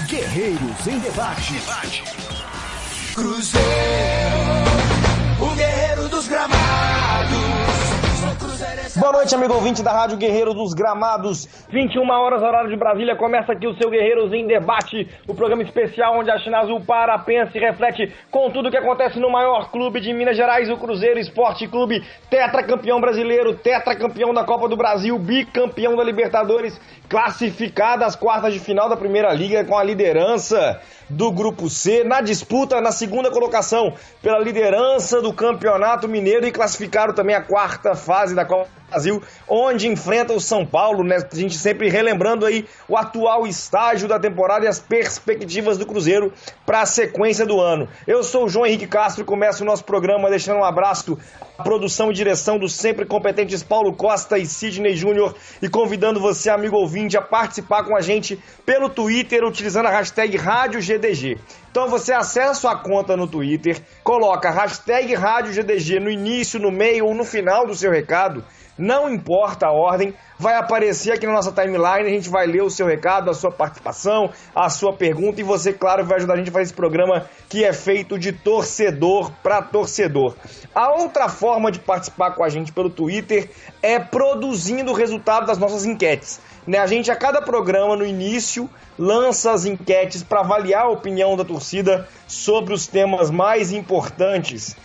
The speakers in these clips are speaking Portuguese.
Guerreiros em Debate. Cruzeiro, o guerreiro dos gramados. Boa noite, amigo ouvinte da Rádio Guerreiro dos Gramados. 21 horas, horário de Brasília. Começa aqui o seu Guerreiros em Debate, o programa especial onde a China Azul para, pensa e reflete com tudo o que acontece no maior clube de Minas Gerais, o Cruzeiro Esporte Clube, tetracampeão brasileiro, tetracampeão da Copa do Brasil, bicampeão da Libertadores, classificado às quartas de final da Primeira Liga com a liderança do Grupo C, na disputa, na segunda colocação pela liderança do Campeonato Mineiro e classificaram também a quarta fase da Copa do Brasil, onde enfrenta o São Paulo, né? A gente sempre relembrando aí o atual estágio da temporada e as perspectivas do Cruzeiro para a sequência do ano. Eu sou o João Henrique Castro e começo o nosso programa deixando um abraço à produção e direção dos sempre competentes Paulo Costa e Sidney Júnior e convidando você, amigo ouvinte, a participar com a gente pelo Twitter utilizando a hashtag RádioGDG. Então você acessa a conta no Twitter, coloca hashtag RádioGDG no início, no meio ou no final do seu recado, não importa a ordem, vai aparecer aqui na nossa timeline, a gente vai ler o seu recado, a sua participação, a sua pergunta e você, claro, vai ajudar a gente a fazer esse programa que é feito de torcedor para torcedor. A outra forma de participar com a gente pelo Twitter é produzindo o resultado das nossas enquetes. A gente, a cada programa, no início, lança as enquetes para avaliar a opinião da torcida sobre os temas mais importantes,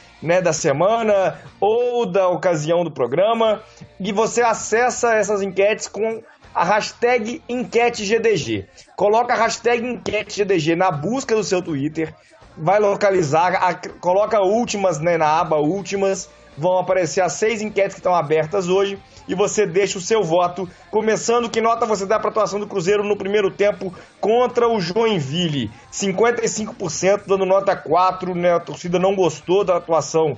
da semana ou da ocasião do programa, e você acessa essas enquetes com a hashtag EnqueteGDG. Coloca a hashtag EnqueteGDG na busca do seu Twitter, vai localizar, coloca últimas, na aba últimas, vão aparecer as 6 enquetes que estão abertas hoje, e você deixa o seu voto, começando, que nota você dá para a atuação do Cruzeiro no primeiro tempo contra o Joinville? 55% dando nota 4, a torcida não gostou da atuação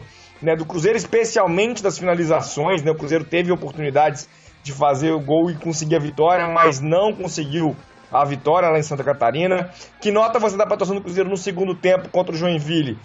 do Cruzeiro, especialmente das finalizações, o Cruzeiro teve oportunidades de fazer o gol e conseguir a vitória, mas não conseguiu a vitória lá em Santa Catarina. Que nota você dá para a atuação do Cruzeiro no segundo tempo contra o Joinville?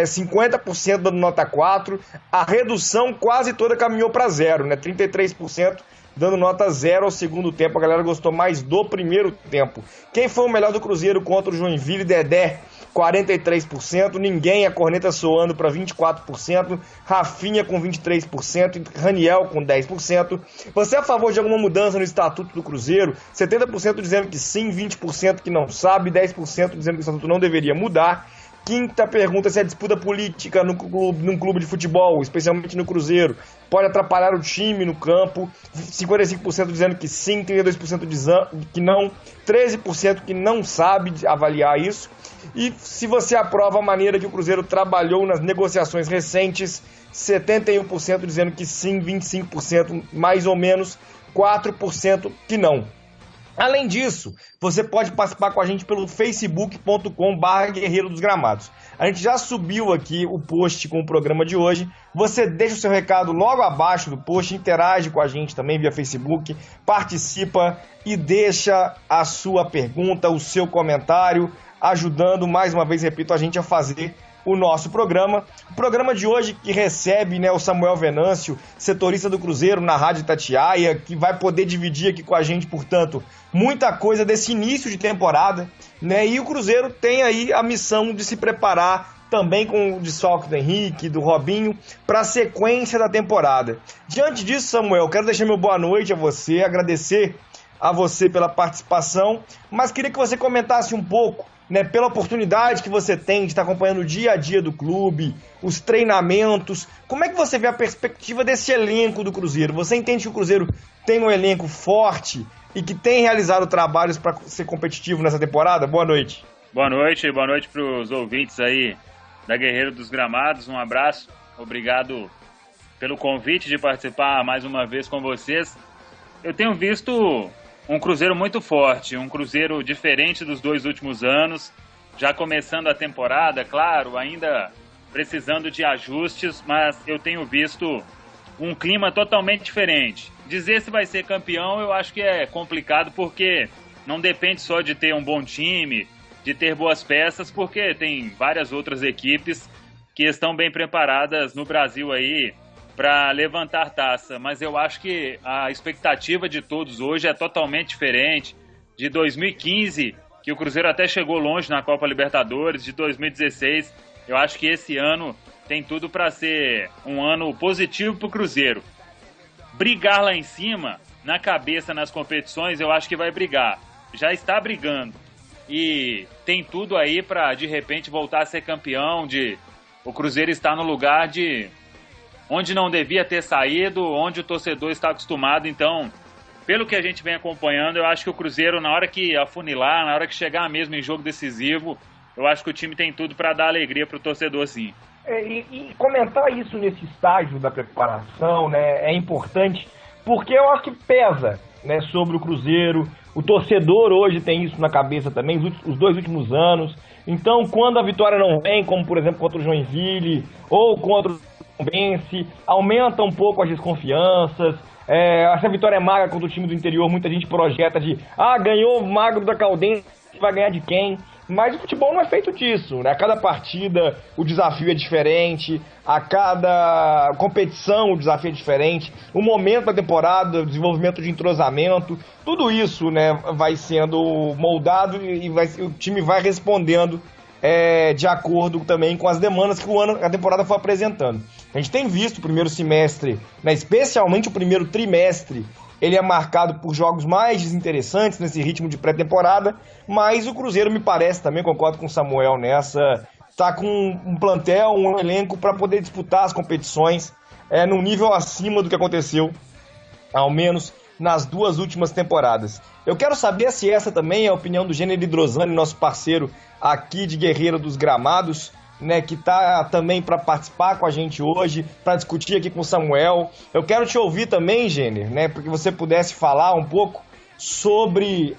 50% dando nota 4, a redução quase toda caminhou para 0, 33% dando nota 0 ao segundo tempo, a galera gostou mais do primeiro tempo. Quem foi o melhor do Cruzeiro contra o Joinville? Dedé, 43%, ninguém, a corneta soando para 24%, Rafinha com 23%, Raniel com 10%. Você é a favor de alguma mudança no estatuto do Cruzeiro? 70% dizendo que sim, 20% que não sabe, 10% dizendo que o estatuto não deveria mudar. Quinta pergunta, se a disputa política num clube de futebol, especialmente no Cruzeiro, pode atrapalhar o time no campo. 55% dizendo que sim, 32% dizendo que não, 13% que não sabe avaliar isso. E se você aprova a maneira que o Cruzeiro trabalhou nas negociações recentes, 71% dizendo que sim, 25% mais ou menos, 4% que não. Além disso, você pode participar com a gente pelo facebook.com/Guerreiro dos Gramados. A gente já subiu aqui o post com o programa de hoje. Você deixa o seu recado logo abaixo do post, interage com a gente também via Facebook, participa e deixa a sua pergunta, o seu comentário, ajudando, mais uma vez, repito, a gente a fazer o nosso programa. O programa de hoje que recebe o Samuel Venâncio, setorista do Cruzeiro na Rádio Itatiaia, que vai poder dividir aqui com a gente, portanto, muita coisa desse início de temporada, E o Cruzeiro tem aí a missão de se preparar também com o desfalque do Henrique, do Robinho, para a sequência da temporada. Diante disso, Samuel, quero deixar meu boa noite a você, agradecer a você pela participação, mas queria que você comentasse um pouco pela oportunidade que você tem de estar acompanhando o dia a dia do clube, os treinamentos. Como é que você vê a perspectiva desse elenco do Cruzeiro? Você entende que o Cruzeiro tem um elenco forte e que tem realizado trabalhos para ser competitivo nessa temporada? Boa noite. Boa noite para os ouvintes aí da Guerreiro dos Gramados. Um abraço, obrigado pelo convite de participar mais uma vez com vocês. Eu tenho visto um Cruzeiro muito forte, um Cruzeiro diferente dos 2 últimos anos, já começando a temporada, claro, ainda precisando de ajustes, mas eu tenho visto um clima totalmente diferente. Dizer se vai ser campeão eu acho que é complicado, porque não depende só de ter um bom time, de ter boas peças, porque tem várias outras equipes que estão bem preparadas no Brasil aí para levantar taça, mas eu acho que a expectativa de todos hoje é totalmente diferente. De 2015 que o Cruzeiro até chegou longe na Copa Libertadores de 2016. Eu acho que esse ano tem tudo para ser um ano positivo para o Cruzeiro. Brigar lá em cima, na cabeça, nas competições, eu acho que vai brigar. Já está brigando. E tem tudo aí para, de repente, voltar a ser campeão. O Cruzeiro está no lugar de onde não devia ter saído, onde o torcedor está acostumado. Então, pelo que a gente vem acompanhando, eu acho que o Cruzeiro, na hora que afunilar, na hora que chegar mesmo em jogo decisivo, eu acho que o time tem tudo para dar alegria para o torcedor, sim. E comentar isso nesse estágio da preparação, né, é importante, porque eu acho que pesa, né, sobre o Cruzeiro. O torcedor hoje tem isso na cabeça também, os 2 últimos anos. Então, quando a vitória não vem, como por exemplo contra o Joinville, ou contra o Tombense, aumenta um pouco as desconfianças. Essa vitória é magra contra o time do interior, muita gente projeta ganhou o magro da Caldense, vai ganhar de quem? Mas o futebol não é feito disso, né? A cada partida o desafio é diferente, a cada competição o desafio é diferente, o momento da temporada, o desenvolvimento de entrosamento, tudo isso, né, vai sendo moldado e o time vai respondendo de acordo também com as demandas que a temporada foi apresentando. A gente tem visto o primeiro semestre, né, especialmente o primeiro trimestre, ele é marcado por jogos mais desinteressantes nesse ritmo de pré-temporada, mas o Cruzeiro me parece, também concordo com o Samuel nessa, tá com um plantel, um elenco para poder disputar as competições num nível acima do que aconteceu, ao menos nas 2 últimas temporadas. Eu quero saber se essa também é a opinião do Gênero Hidrosani, nosso parceiro aqui de Guerreiro dos Gramados, né, que está também para participar com a gente hoje, para discutir aqui com o Samuel. Eu quero te ouvir também, Gêner, né, porque você pudesse falar um pouco sobre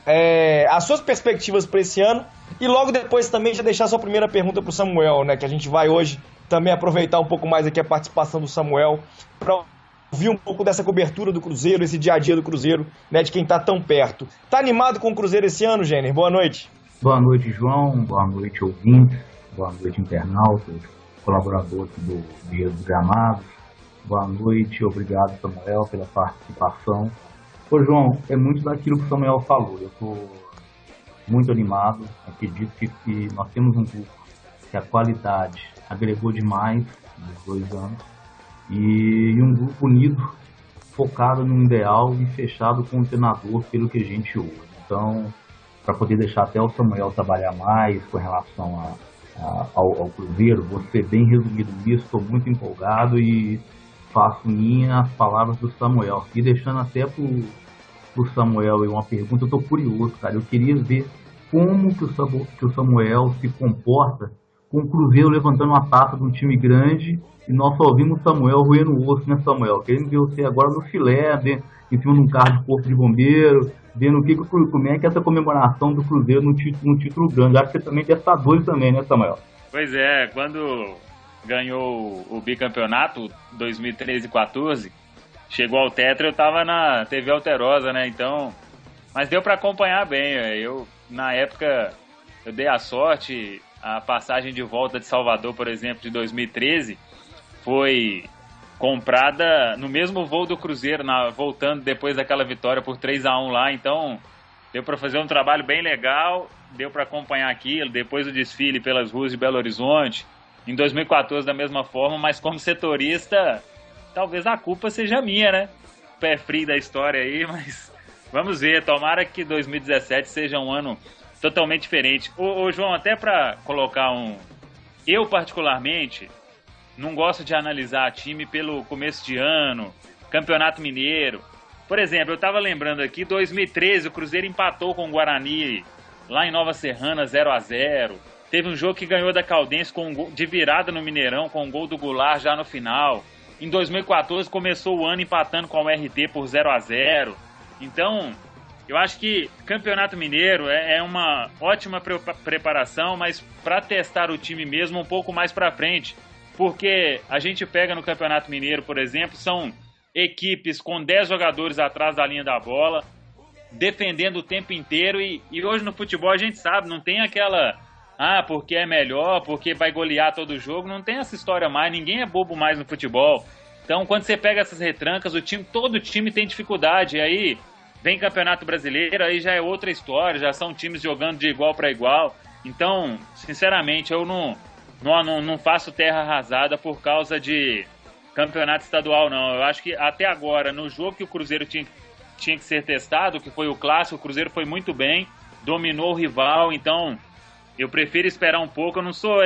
as suas perspectivas para esse ano e logo depois também já deixar sua primeira pergunta para o Samuel, né, que a gente vai hoje também aproveitar um pouco mais aqui a participação do Samuel para ouvir um pouco dessa cobertura do Cruzeiro, esse dia a dia do Cruzeiro, né, de quem está tão perto. Tá animado com o Cruzeiro esse ano, Gêner? Boa noite. Boa noite, João. Boa noite, ouvintes. Boa noite, internautas, colaboradores do Guerreiro dos Gramados. Boa noite, obrigado, Samuel, pela participação. Ô, João, é muito daquilo que o Samuel falou. Eu estou muito animado. Acredito que nós temos um grupo que a qualidade agregou demais nos 2 anos. E um grupo unido, focado no ideal e fechado com o treinador pelo que a gente ouve. Então, para poder deixar até o Samuel trabalhar mais com relação ao Cruzeiro, vou ser bem resumido nisso, estou muito empolgado e faço minhas as palavras do Samuel. E deixando até pro Samuel uma pergunta, eu estou curioso, cara, eu queria ver como que o Samuel se comporta com o Cruzeiro levantando uma taça de um time grande e nós só ouvimos o Samuel roendo o osso, né, Samuel? Querendo ver você agora no filé, em cima de um carro de corpo de bombeiro, vendo como é que é essa comemoração do Cruzeiro no título grande. Acho que você também deve estar doido também, né, Samuel? Pois é, quando ganhou o bicampeonato 2013 e 14, chegou ao tetra, eu tava na TV Alterosa, né, então... Mas deu para acompanhar bem, eu, na época, eu dei a sorte, a passagem de volta de Salvador, por exemplo, de 2013, foi comprada no mesmo voo do Cruzeiro, voltando depois daquela vitória por 3-1 lá, então deu para fazer um trabalho bem legal, deu para acompanhar aquilo, depois do desfile pelas ruas de Belo Horizonte, em 2014 da mesma forma, mas como setorista, talvez a culpa seja minha, né? Pé frio da história aí, mas vamos ver, tomara que 2017 seja um ano totalmente diferente. Ô João, até para colocar eu particularmente não gosto de analisar time pelo começo de ano, Campeonato Mineiro. Por exemplo, eu estava lembrando aqui, 2013 o Cruzeiro empatou com o Guarani lá em Nova Serrana, 0-0. Teve um jogo que ganhou da Caldense de virada no Mineirão, com um gol do Goulart já no final. Em 2014 começou o ano empatando com o RT por 0-0. Então, eu acho que Campeonato Mineiro é uma ótima preparação, mas para testar o time mesmo um pouco mais para frente. Porque a gente pega no Campeonato Mineiro, por exemplo, são equipes com 10 jogadores atrás da linha da bola, defendendo o tempo inteiro, e hoje no futebol a gente sabe, não tem aquela, porque é melhor, porque vai golear todo jogo, não tem essa história mais, ninguém é bobo mais no futebol. Então, quando você pega essas retrancas, todo time tem dificuldade, e aí Vem Campeonato Brasileiro, aí já é outra história, já são times jogando de igual para igual. Então, sinceramente, eu não faço terra arrasada por causa de campeonato estadual, não. Eu acho que até agora, no jogo que o Cruzeiro tinha que ser testado, que foi o clássico, o Cruzeiro foi muito bem, dominou o rival, então eu prefiro esperar um pouco. Eu não sou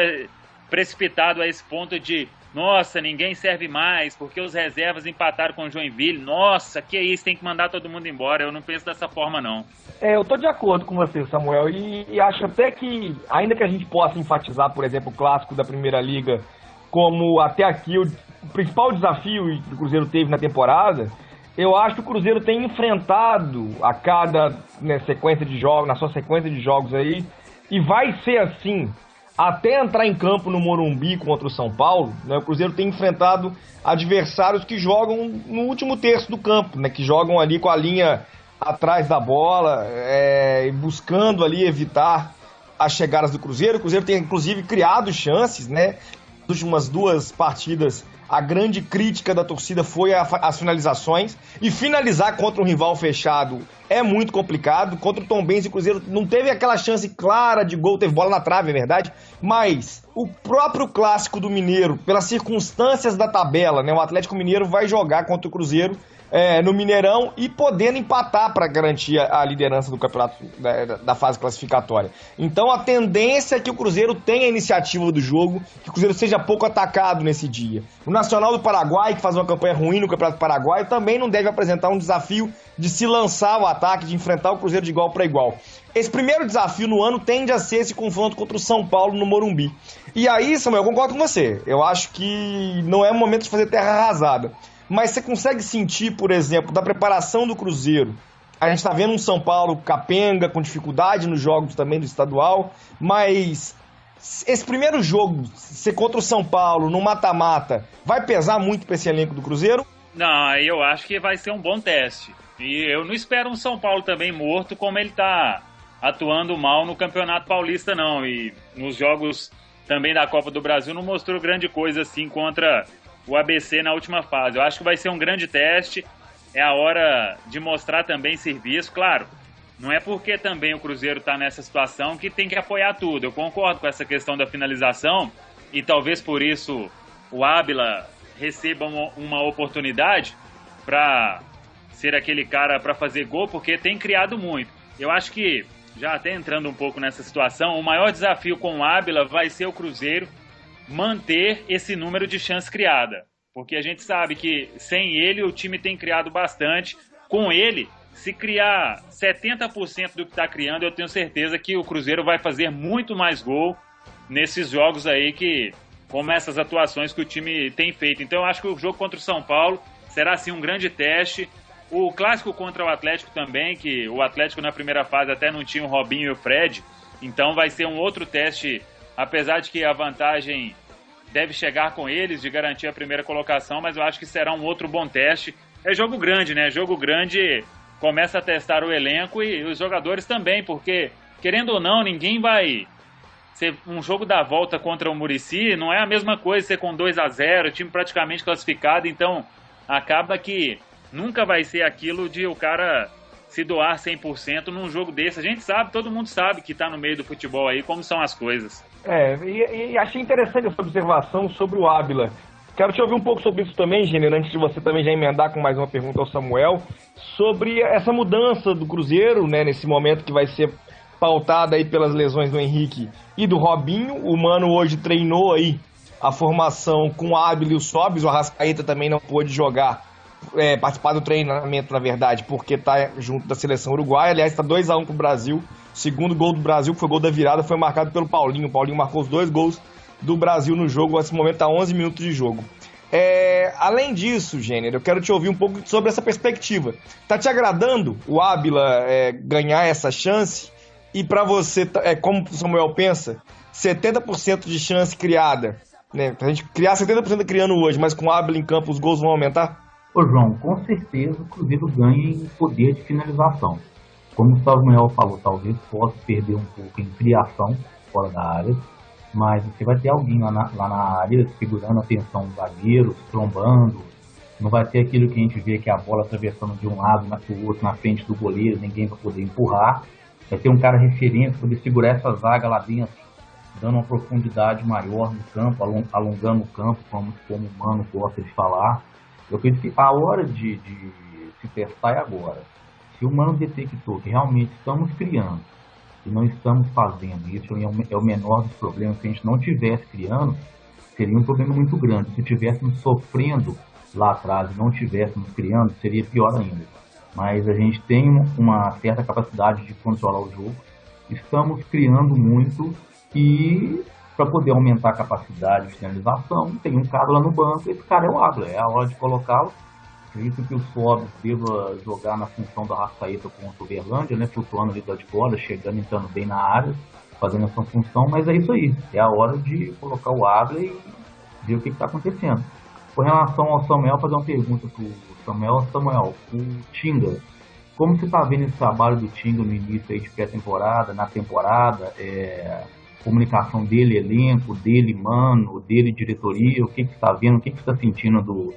precipitado a esse ponto de nossa, ninguém serve mais, porque os reservas empataram com o Joinville, nossa, que isso, tem que mandar todo mundo embora. Eu não penso dessa forma, não. Eu tô de acordo com você, Samuel, e acho até que, ainda que a gente possa enfatizar, por exemplo, o clássico da Primeira Liga como até aqui o principal desafio que o Cruzeiro teve na temporada, eu acho que o Cruzeiro tem enfrentado a cada sequência de jogos, na sua sequência de jogos aí, e vai ser assim até entrar em campo no Morumbi contra o São Paulo, né? O Cruzeiro tem enfrentado adversários que jogam no último terço do campo, né? Que jogam ali com a linha atrás da bola, buscando ali evitar as chegadas do Cruzeiro. O Cruzeiro tem inclusive criado chances, né? Nas últimas 2 partidas, a grande crítica da torcida foi as finalizações, e finalizar contra um rival fechado é muito complicado. Contra o Tombense, o Cruzeiro não teve aquela chance clara de gol, teve bola na trave, é verdade, mas o próprio clássico do Mineiro, pelas circunstâncias da tabela, né, o Atlético Mineiro vai jogar contra o Cruzeiro no Mineirão e podendo empatar para garantir a liderança do campeonato da fase classificatória. Então a tendência é que o Cruzeiro tenha a iniciativa do jogo, que o Cruzeiro seja pouco atacado nesse dia. O Nacional do Paraguai, que faz uma campanha ruim no Campeonato Paraguaio, também não deve apresentar um desafio de se lançar ao ataque, de enfrentar o Cruzeiro de igual para igual. Esse primeiro desafio no ano tende a ser esse confronto contra o São Paulo no Morumbi. E aí, Samuel, eu concordo com você. Eu acho que não é o momento de fazer terra arrasada. Mas você consegue sentir, por exemplo, da preparação do Cruzeiro. A gente está vendo um São Paulo capenga, com dificuldade nos jogos também do estadual, mas esse primeiro jogo, ser contra o São Paulo, no mata-mata, vai pesar muito para esse elenco do Cruzeiro? Não, eu acho que vai ser um bom teste. E eu não espero um São Paulo também morto, como ele está atuando mal no Campeonato Paulista, não. E nos jogos também da Copa do Brasil não mostrou grande coisa assim contra o ABC na última fase. Eu acho que vai ser um grande teste, é a hora de mostrar também serviço. Claro, não é porque também o Cruzeiro está nessa situação que tem que apoiar tudo. Eu concordo com essa questão da finalização e talvez por isso o Ábila receba uma oportunidade para ser aquele cara para fazer gol, porque tem criado muito. Eu acho que, já até entrando um pouco nessa situação, o maior desafio com o Ábila vai ser o Cruzeiro manter esse número de chance criada, porque a gente sabe que sem ele o time tem criado bastante. Com ele, se criar 70% do que está criando, eu tenho certeza que o Cruzeiro vai fazer muito mais gol nesses jogos aí, que como essas atuações que o time tem feito. Então eu acho que o jogo contra o São Paulo será assim um grande teste. O clássico contra o Atlético também, que o Atlético na primeira fase até não tinha o Robinho e o Fred, então vai ser um outro teste. Apesar de que a vantagem deve chegar com eles de garantir a primeira colocação, mas eu acho que será um outro bom teste. É jogo grande, né? Jogo grande começa a testar o elenco e os jogadores também, porque, querendo ou não, ninguém vai ser um jogo da volta contra o Muricy, não é a mesma coisa ser com 2-0, time praticamente classificado, então acaba que nunca vai ser aquilo de o cara se doar 100% num jogo desse. A gente sabe, todo mundo sabe que tá no meio do futebol aí, como são as coisas. E achei interessante essa observação sobre o Ábila. Quero te ouvir um pouco sobre isso também, Gênero, antes de você também já emendar com mais uma pergunta ao Samuel, sobre essa mudança do Cruzeiro, né, nesse momento que vai ser pautada aí pelas lesões do Henrique e do Robinho. O Mano hoje treinou aí a formação com o Ábila e o Sobis, o Arrascaeta também não pôde jogar, participar do treinamento, na verdade, porque tá junto da seleção uruguaia. Aliás, tá 2-1 pro Brasil. O segundo gol do Brasil, que foi gol da virada, foi marcado pelo Paulinho. O Paulinho marcou os 2 gols do Brasil no jogo. Nesse momento tá 11 minutos de jogo. Além disso, Gênero, eu quero te ouvir um pouco sobre essa perspectiva. Tá te agradando o Ábila ganhar essa chance? E para você, como o Samuel pensa, 70% de chance criada, né? Pra gente criar 70% criando hoje, mas com o Ábila em campo os gols vão aumentar? Ô João, com certeza o Cruzeiro ganha em poder de finalização. Como o Samuel falou, talvez possa perder um pouco em criação fora da área, mas você vai ter alguém lá na área segurando a atenção do zagueiro, trombando, Não vai ter aquilo que a gente vê, que é a bola atravessando de um lado para o outro na frente do goleiro, ninguém vai poder empurrar. Vai ter um cara referente para poder segurar essa zaga lá dentro, dando uma profundidade maior no campo, alongando o campo, como o Mano gosta de falar. Eu acredito que a hora de se testar é agora. Se o Mano detectou que realmente estamos criando e não estamos fazendo, isso é o menor dos problemas. Se a gente não estivesse criando, seria um problema muito grande. Se estivéssemos sofrendo lá atrás e não estivéssemos criando, seria pior ainda. Mas a gente tem uma certa capacidade de controlar o jogo, estamos criando muito, e para poder aumentar a capacidade de finalização, tem um cara lá no banco, esse cara é o Abler, é a hora de colocá-lo. Acredito que o Sobis deva jogar na função da Arrascaeta contra o Uberlândia, né, flutuando ali de fora, chegando, entrando bem na área, fazendo essa função, mas é isso aí, é a hora de colocar o Abler e ver o que está acontecendo. Com relação ao Samuel, fazer uma pergunta para o Samuel, o Tinga, como você está vendo esse trabalho do Tinga no início aí de pré-temporada, na temporada, comunicação dele, elenco, dele, Mano, dele, diretoria, o que você está vendo, o que você está sentindo do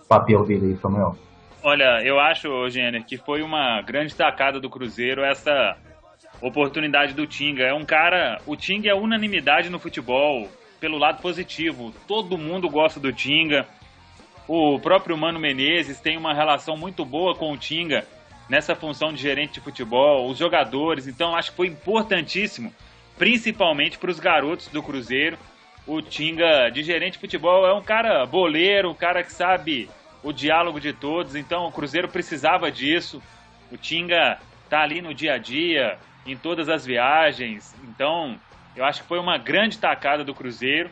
papel dele aí, Samuel? Olha, eu acho, Gêner, que foi uma grande tacada do Cruzeiro essa oportunidade do Tinga. O Tinga é unanimidade no futebol, pelo lado positivo. Todo mundo gosta do Tinga. O próprio Mano Menezes tem uma relação muito boa com o Tinga nessa função de gerente de futebol, os jogadores. Então, acho que foi importantíssimo, principalmente para os garotos do Cruzeiro. O Tinga, de gerente de futebol, é um cara boleiro, um cara que sabe o diálogo de todos. Então, o Cruzeiro precisava disso. O Tinga tá ali no dia a dia, em todas as viagens. Então, eu acho que foi uma grande tacada do Cruzeiro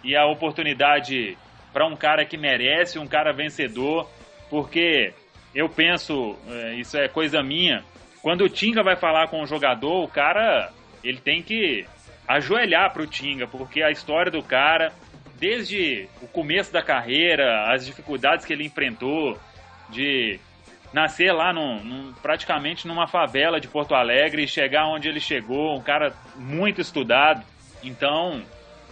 e a oportunidade para um cara que merece, um cara vencedor, porque eu penso, isso é coisa minha, quando o Tinga vai falar com o jogador, o cara, ele tem que ajoelhar para o Tinga, porque a história do cara, desde o começo da carreira, as dificuldades que ele enfrentou, de nascer lá praticamente numa favela de Porto Alegre e chegar onde ele chegou, um cara muito estudado. Então,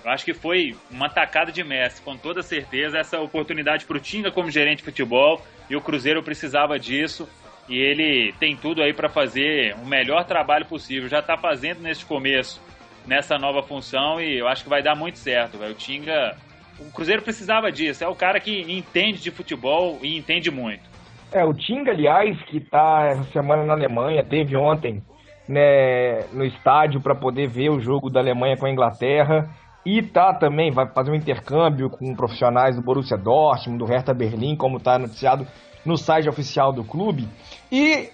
eu acho que foi uma tacada de mestre, com toda certeza, essa oportunidade para o Tinga como gerente de futebol, e o Cruzeiro precisava disso, e ele tem tudo aí para fazer o melhor trabalho possível, já está fazendo neste começo, nessa nova função, e eu acho que vai dar muito certo, véio. O Cruzeiro precisava disso, é o cara que entende de futebol e entende muito. O Tinga, aliás, que está essa semana na Alemanha, teve ontem, né, no estádio para poder ver o jogo da Alemanha com a Inglaterra, e também vai fazer um intercâmbio com profissionais do Borussia Dortmund, do Hertha Berlim, como está noticiado no site oficial do clube. E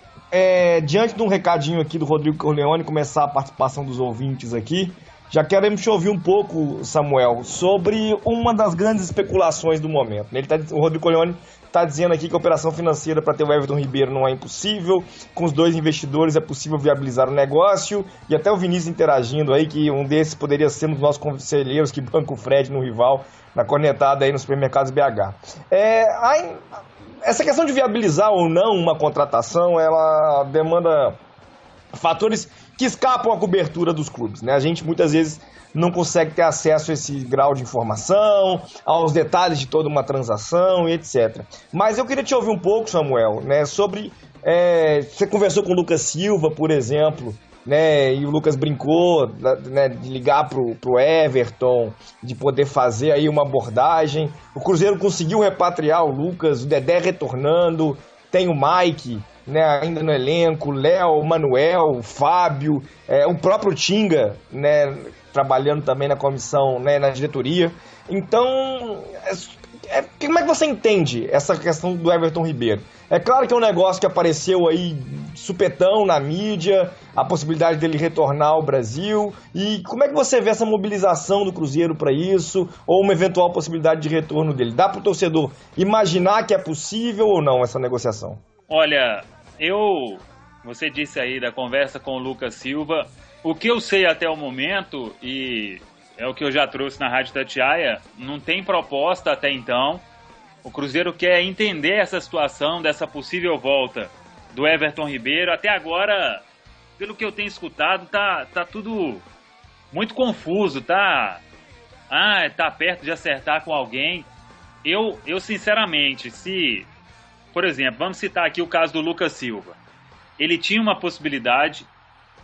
diante de um recadinho aqui do Rodrigo Corleone, começar a participação dos ouvintes aqui, já queremos te ouvir um pouco, Samuel, sobre uma das grandes especulações do momento. O Rodrigo Corleone está dizendo aqui que a operação financeira para ter o Everton Ribeiro não é impossível, com os dois investidores é possível viabilizar o negócio, e até o Vinícius interagindo aí, que um desses poderia ser um dos nossos conselheiros que banca o Fred no rival, na cornetada aí nos supermercados BH. Essa questão de viabilizar ou não uma contratação, ela demanda fatores que escapam à cobertura dos clubes, né? A gente muitas vezes não consegue ter acesso a esse grau de informação, aos detalhes de toda uma transação e etc. Mas eu queria te ouvir um pouco, Samuel, né, sobre... você conversou com o Lucas Silva, por exemplo, né, e o Lucas brincou, né, de ligar pro Everton, de poder fazer aí uma abordagem. O Cruzeiro conseguiu repatriar o Lucas, o Dedé retornando, tem o Mike, né, ainda no elenco, Léo, Manuel, o Fábio, o próprio Tinga, né, trabalhando também na comissão, né, na diretoria. Então, como é que você entende essa questão do Everton Ribeiro? É claro que é um negócio que apareceu aí supetão na mídia, a possibilidade dele retornar ao Brasil, e como é que você vê essa mobilização do Cruzeiro para isso, ou uma eventual possibilidade de retorno dele? Dá para o torcedor imaginar que é possível ou não essa negociação? Olha, você disse aí da conversa com o Lucas Silva, o que eu sei até o momento, e é o que eu já trouxe na Rádio Tatiaia, não tem proposta até então. O Cruzeiro quer entender essa situação dessa possível volta do Everton Ribeiro. Até agora, pelo que eu tenho escutado, tá tudo muito confuso, tá perto de acertar com alguém. eu sinceramente, por exemplo, vamos citar aqui o caso do Lucas Silva. Ele tinha uma possibilidade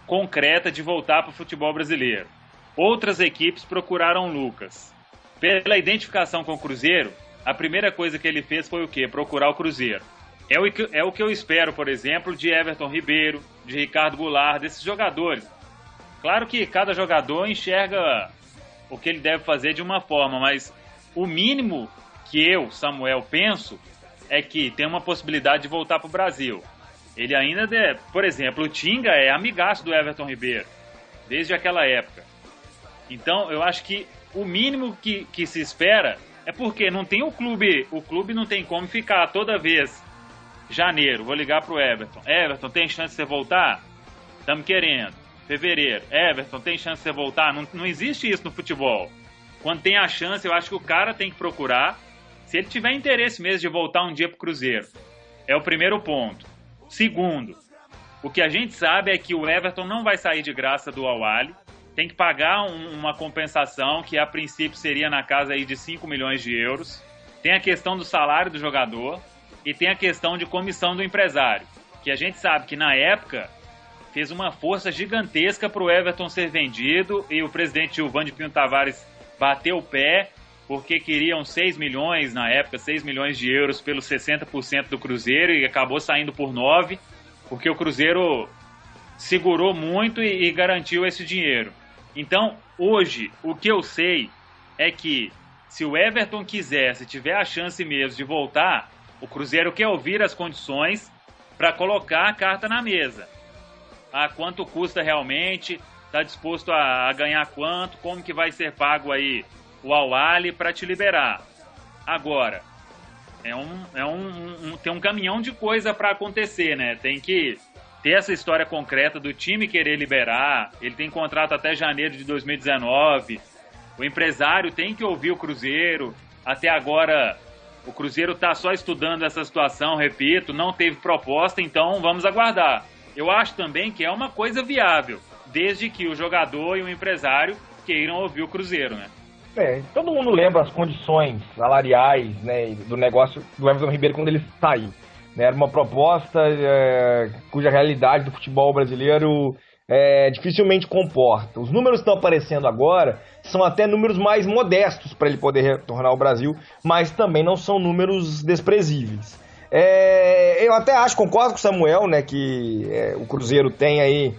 concreta de voltar para o futebol brasileiro. Outras equipes procuraram o Lucas. Pela identificação com o Cruzeiro, a primeira coisa que ele fez foi o quê? Procurar o Cruzeiro. É o que eu espero, por exemplo, de Everton Ribeiro, de Ricardo Goulart, desses jogadores. Claro que cada jogador enxerga o que ele deve fazer de uma forma, mas o mínimo que eu, Samuel, penso é que tem uma possibilidade de voltar para o Brasil. Ele ainda, por exemplo, o Tinga é amigaço do Everton Ribeiro, desde aquela época. Então, eu acho que o mínimo que se espera é porque não tem o clube não tem como ficar toda vez, janeiro, vou ligar pro Everton. Everton, tem chance de você voltar? Estamos querendo. Fevereiro, Everton, tem chance de você voltar? Não existe isso no futebol. Quando tem a chance, eu acho que o cara tem que procurar, se ele tiver interesse mesmo de voltar um dia pro Cruzeiro. É o primeiro ponto. Segundo, o que a gente sabe é que o Everton não vai sair de graça do Al-Ahly, tem que pagar uma compensação que a princípio seria na casa aí de 5 milhões de euros. Tem a questão do salário do jogador e tem a questão de comissão do empresário, que a gente sabe que na época fez uma força gigantesca para o Everton ser vendido e o presidente Gilvan de Pinho Tavares bateu o pé porque queriam 6 milhões na época, 6 milhões de euros pelos 60% do Cruzeiro e acabou saindo por 9, porque o Cruzeiro segurou muito e garantiu esse dinheiro. Então, hoje, o que eu sei é que se o Everton quiser, se tiver a chance mesmo de voltar, o Cruzeiro quer ouvir as condições para colocar a carta na mesa. Quanto custa realmente, está disposto a ganhar quanto, como que vai ser pago aí o Al-Ahly para te liberar. Agora, tem um caminhão de coisa para acontecer, né? Tem que ter essa história concreta do time querer liberar, ele tem contrato até janeiro de 2019, o empresário tem que ouvir o Cruzeiro, até agora o Cruzeiro está só estudando essa situação, repito, não teve proposta, então vamos aguardar. Eu acho também que é uma coisa viável, desde que o jogador e o empresário queiram ouvir o Cruzeiro, né? Todo mundo lembra as condições salariais, né, do negócio do Everton Ribeiro quando ele saiu. Era uma proposta cuja realidade do futebol brasileiro dificilmente comporta. Os números que estão aparecendo agora são até números mais modestos para ele poder retornar ao Brasil, mas também não são números desprezíveis. Eu até acho, concordo com o Samuel, né, que o Cruzeiro tem aí...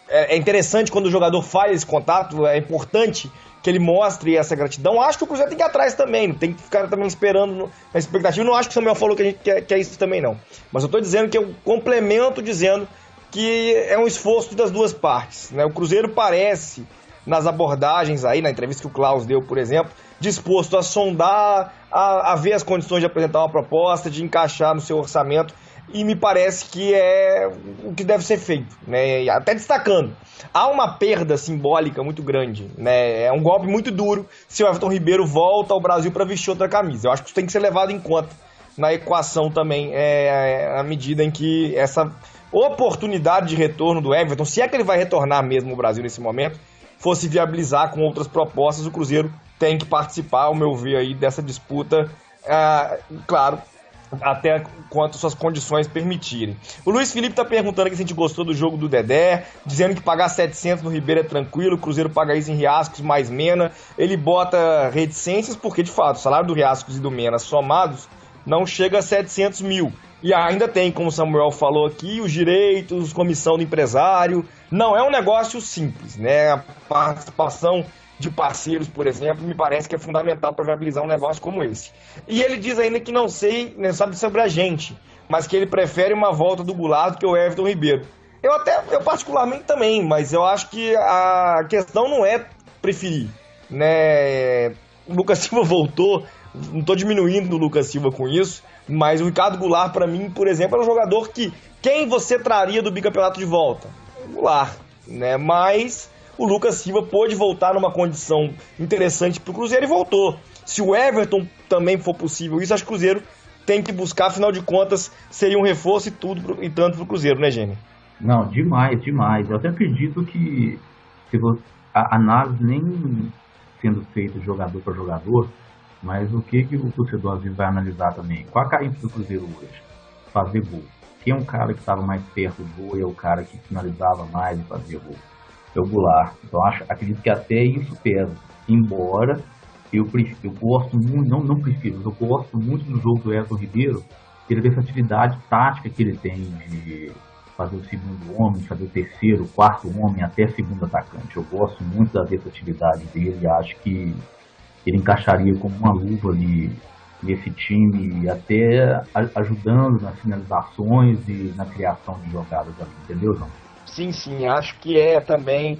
É interessante quando o jogador faz esse contato, é importante que ele mostre essa gratidão. Acho que o Cruzeiro tem que ir atrás também, não tem que ficar também esperando na expectativa. Não acho que o Samuel falou que a gente quer isso também, não. Mas eu estou dizendo que é um complemento, dizendo que é um esforço das duas partes, né? O Cruzeiro parece, nas abordagens aí, na entrevista que o Klaus deu, por exemplo, disposto a sondar, a ver as condições de apresentar uma proposta, de encaixar no seu orçamento, e me parece que é o que deve ser feito, né? Até destacando, há uma perda simbólica muito grande, né? É um golpe muito duro se o Everton Ribeiro volta ao Brasil para vestir outra camisa. Eu acho que isso tem que ser levado em conta na equação também, à medida em que essa oportunidade de retorno do Everton, se é que ele vai retornar mesmo ao Brasil nesse momento, fosse viabilizar com outras propostas, o Cruzeiro tem que participar, ao meu ver, aí, dessa disputa, claro, até quanto suas condições permitirem. O Luiz Felipe está perguntando aqui se a gente gostou do jogo do Dedé, dizendo que pagar 700 no Ribeiro é tranquilo, o Cruzeiro paga isso em Riascos mais Mena. Ele bota reticências porque, de fato, o salário do Riascos e do Mena somados não chega a 700 mil. E ainda tem, como o Samuel falou aqui, os direitos, comissão do empresário. Não é um negócio simples, né? A participação de parceiros, por exemplo, me parece que é fundamental para viabilizar um negócio como esse. E ele diz ainda que não sabe sobre a gente, mas que ele prefere uma volta do Goulart do que o Everton Ribeiro. Eu particularmente também, mas eu acho que a questão não é preferir, né? O Lucas Silva voltou, não estou diminuindo o Lucas Silva com isso, mas o Ricardo Goulart, para mim, por exemplo, é um jogador que... Quem você traria do bicampeonato de volta? O Goulart, né? Mas o Lucas Silva pôde voltar numa condição interessante para o Cruzeiro e voltou. Se o Everton também for possível isso, acho que o Cruzeiro tem que buscar, afinal de contas, seria um reforço e tanto para o Cruzeiro, né, Gênio? Não, demais, demais. Eu até acredito que se a análise nem sendo feita jogador por jogador, Mas o que o torcedor às vezes vai analisar também? Qual a carência do Cruzeiro hoje? Fazer gol. Quem é um cara que estava mais perto do gol e é o cara que finalizava mais e fazia gol? É o Goulart. Então acredito que até isso pesa. Embora eu gosto muito, não prefiro, mas eu gosto muito do jogo do Everton Ribeiro, pela versatilidade tática que ele tem de fazer o segundo homem, fazer o terceiro, o quarto homem, até segundo atacante. Eu gosto muito da versatilidade dele e acho que ele encaixaria como uma luva ali nesse time, até ajudando nas finalizações e na criação de jogadas ali, entendeu, João? Sim, acho que é também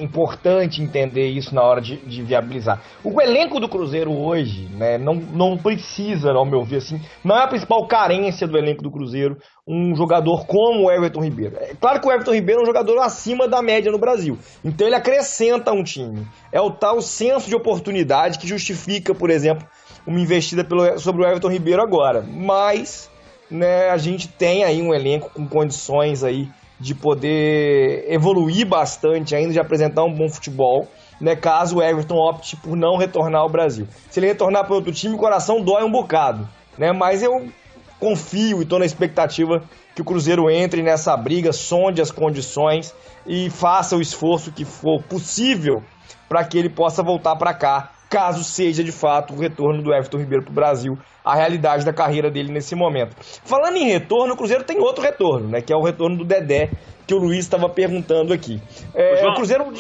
importante entender isso na hora de viabilizar. O elenco do Cruzeiro hoje, né, não precisa, ao meu ver, assim, não é a principal carência do elenco do Cruzeiro um jogador como o Everton Ribeiro. É claro que o Everton Ribeiro é um jogador acima da média no Brasil, então ele acrescenta um time. É o tal senso de oportunidade que justifica, por exemplo, uma investida sobre o Everton Ribeiro agora. Mas, né, a gente tem aí um elenco com condições aí de poder evoluir bastante ainda, de apresentar um bom futebol, né, caso o Everton opte por não retornar ao Brasil. Se ele retornar para outro time, o coração dói um bocado, né, mas eu confio e estou na expectativa que o Cruzeiro entre nessa briga, sonde as condições e faça o esforço que for possível para que ele possa voltar para cá, caso seja de fato o retorno do Everton Ribeiro para o Brasil, a realidade da carreira dele nesse momento. Falando em retorno, o Cruzeiro tem outro retorno, né, que é o retorno do Dedé, que o Luiz estava perguntando aqui. João, o Cruzeiro...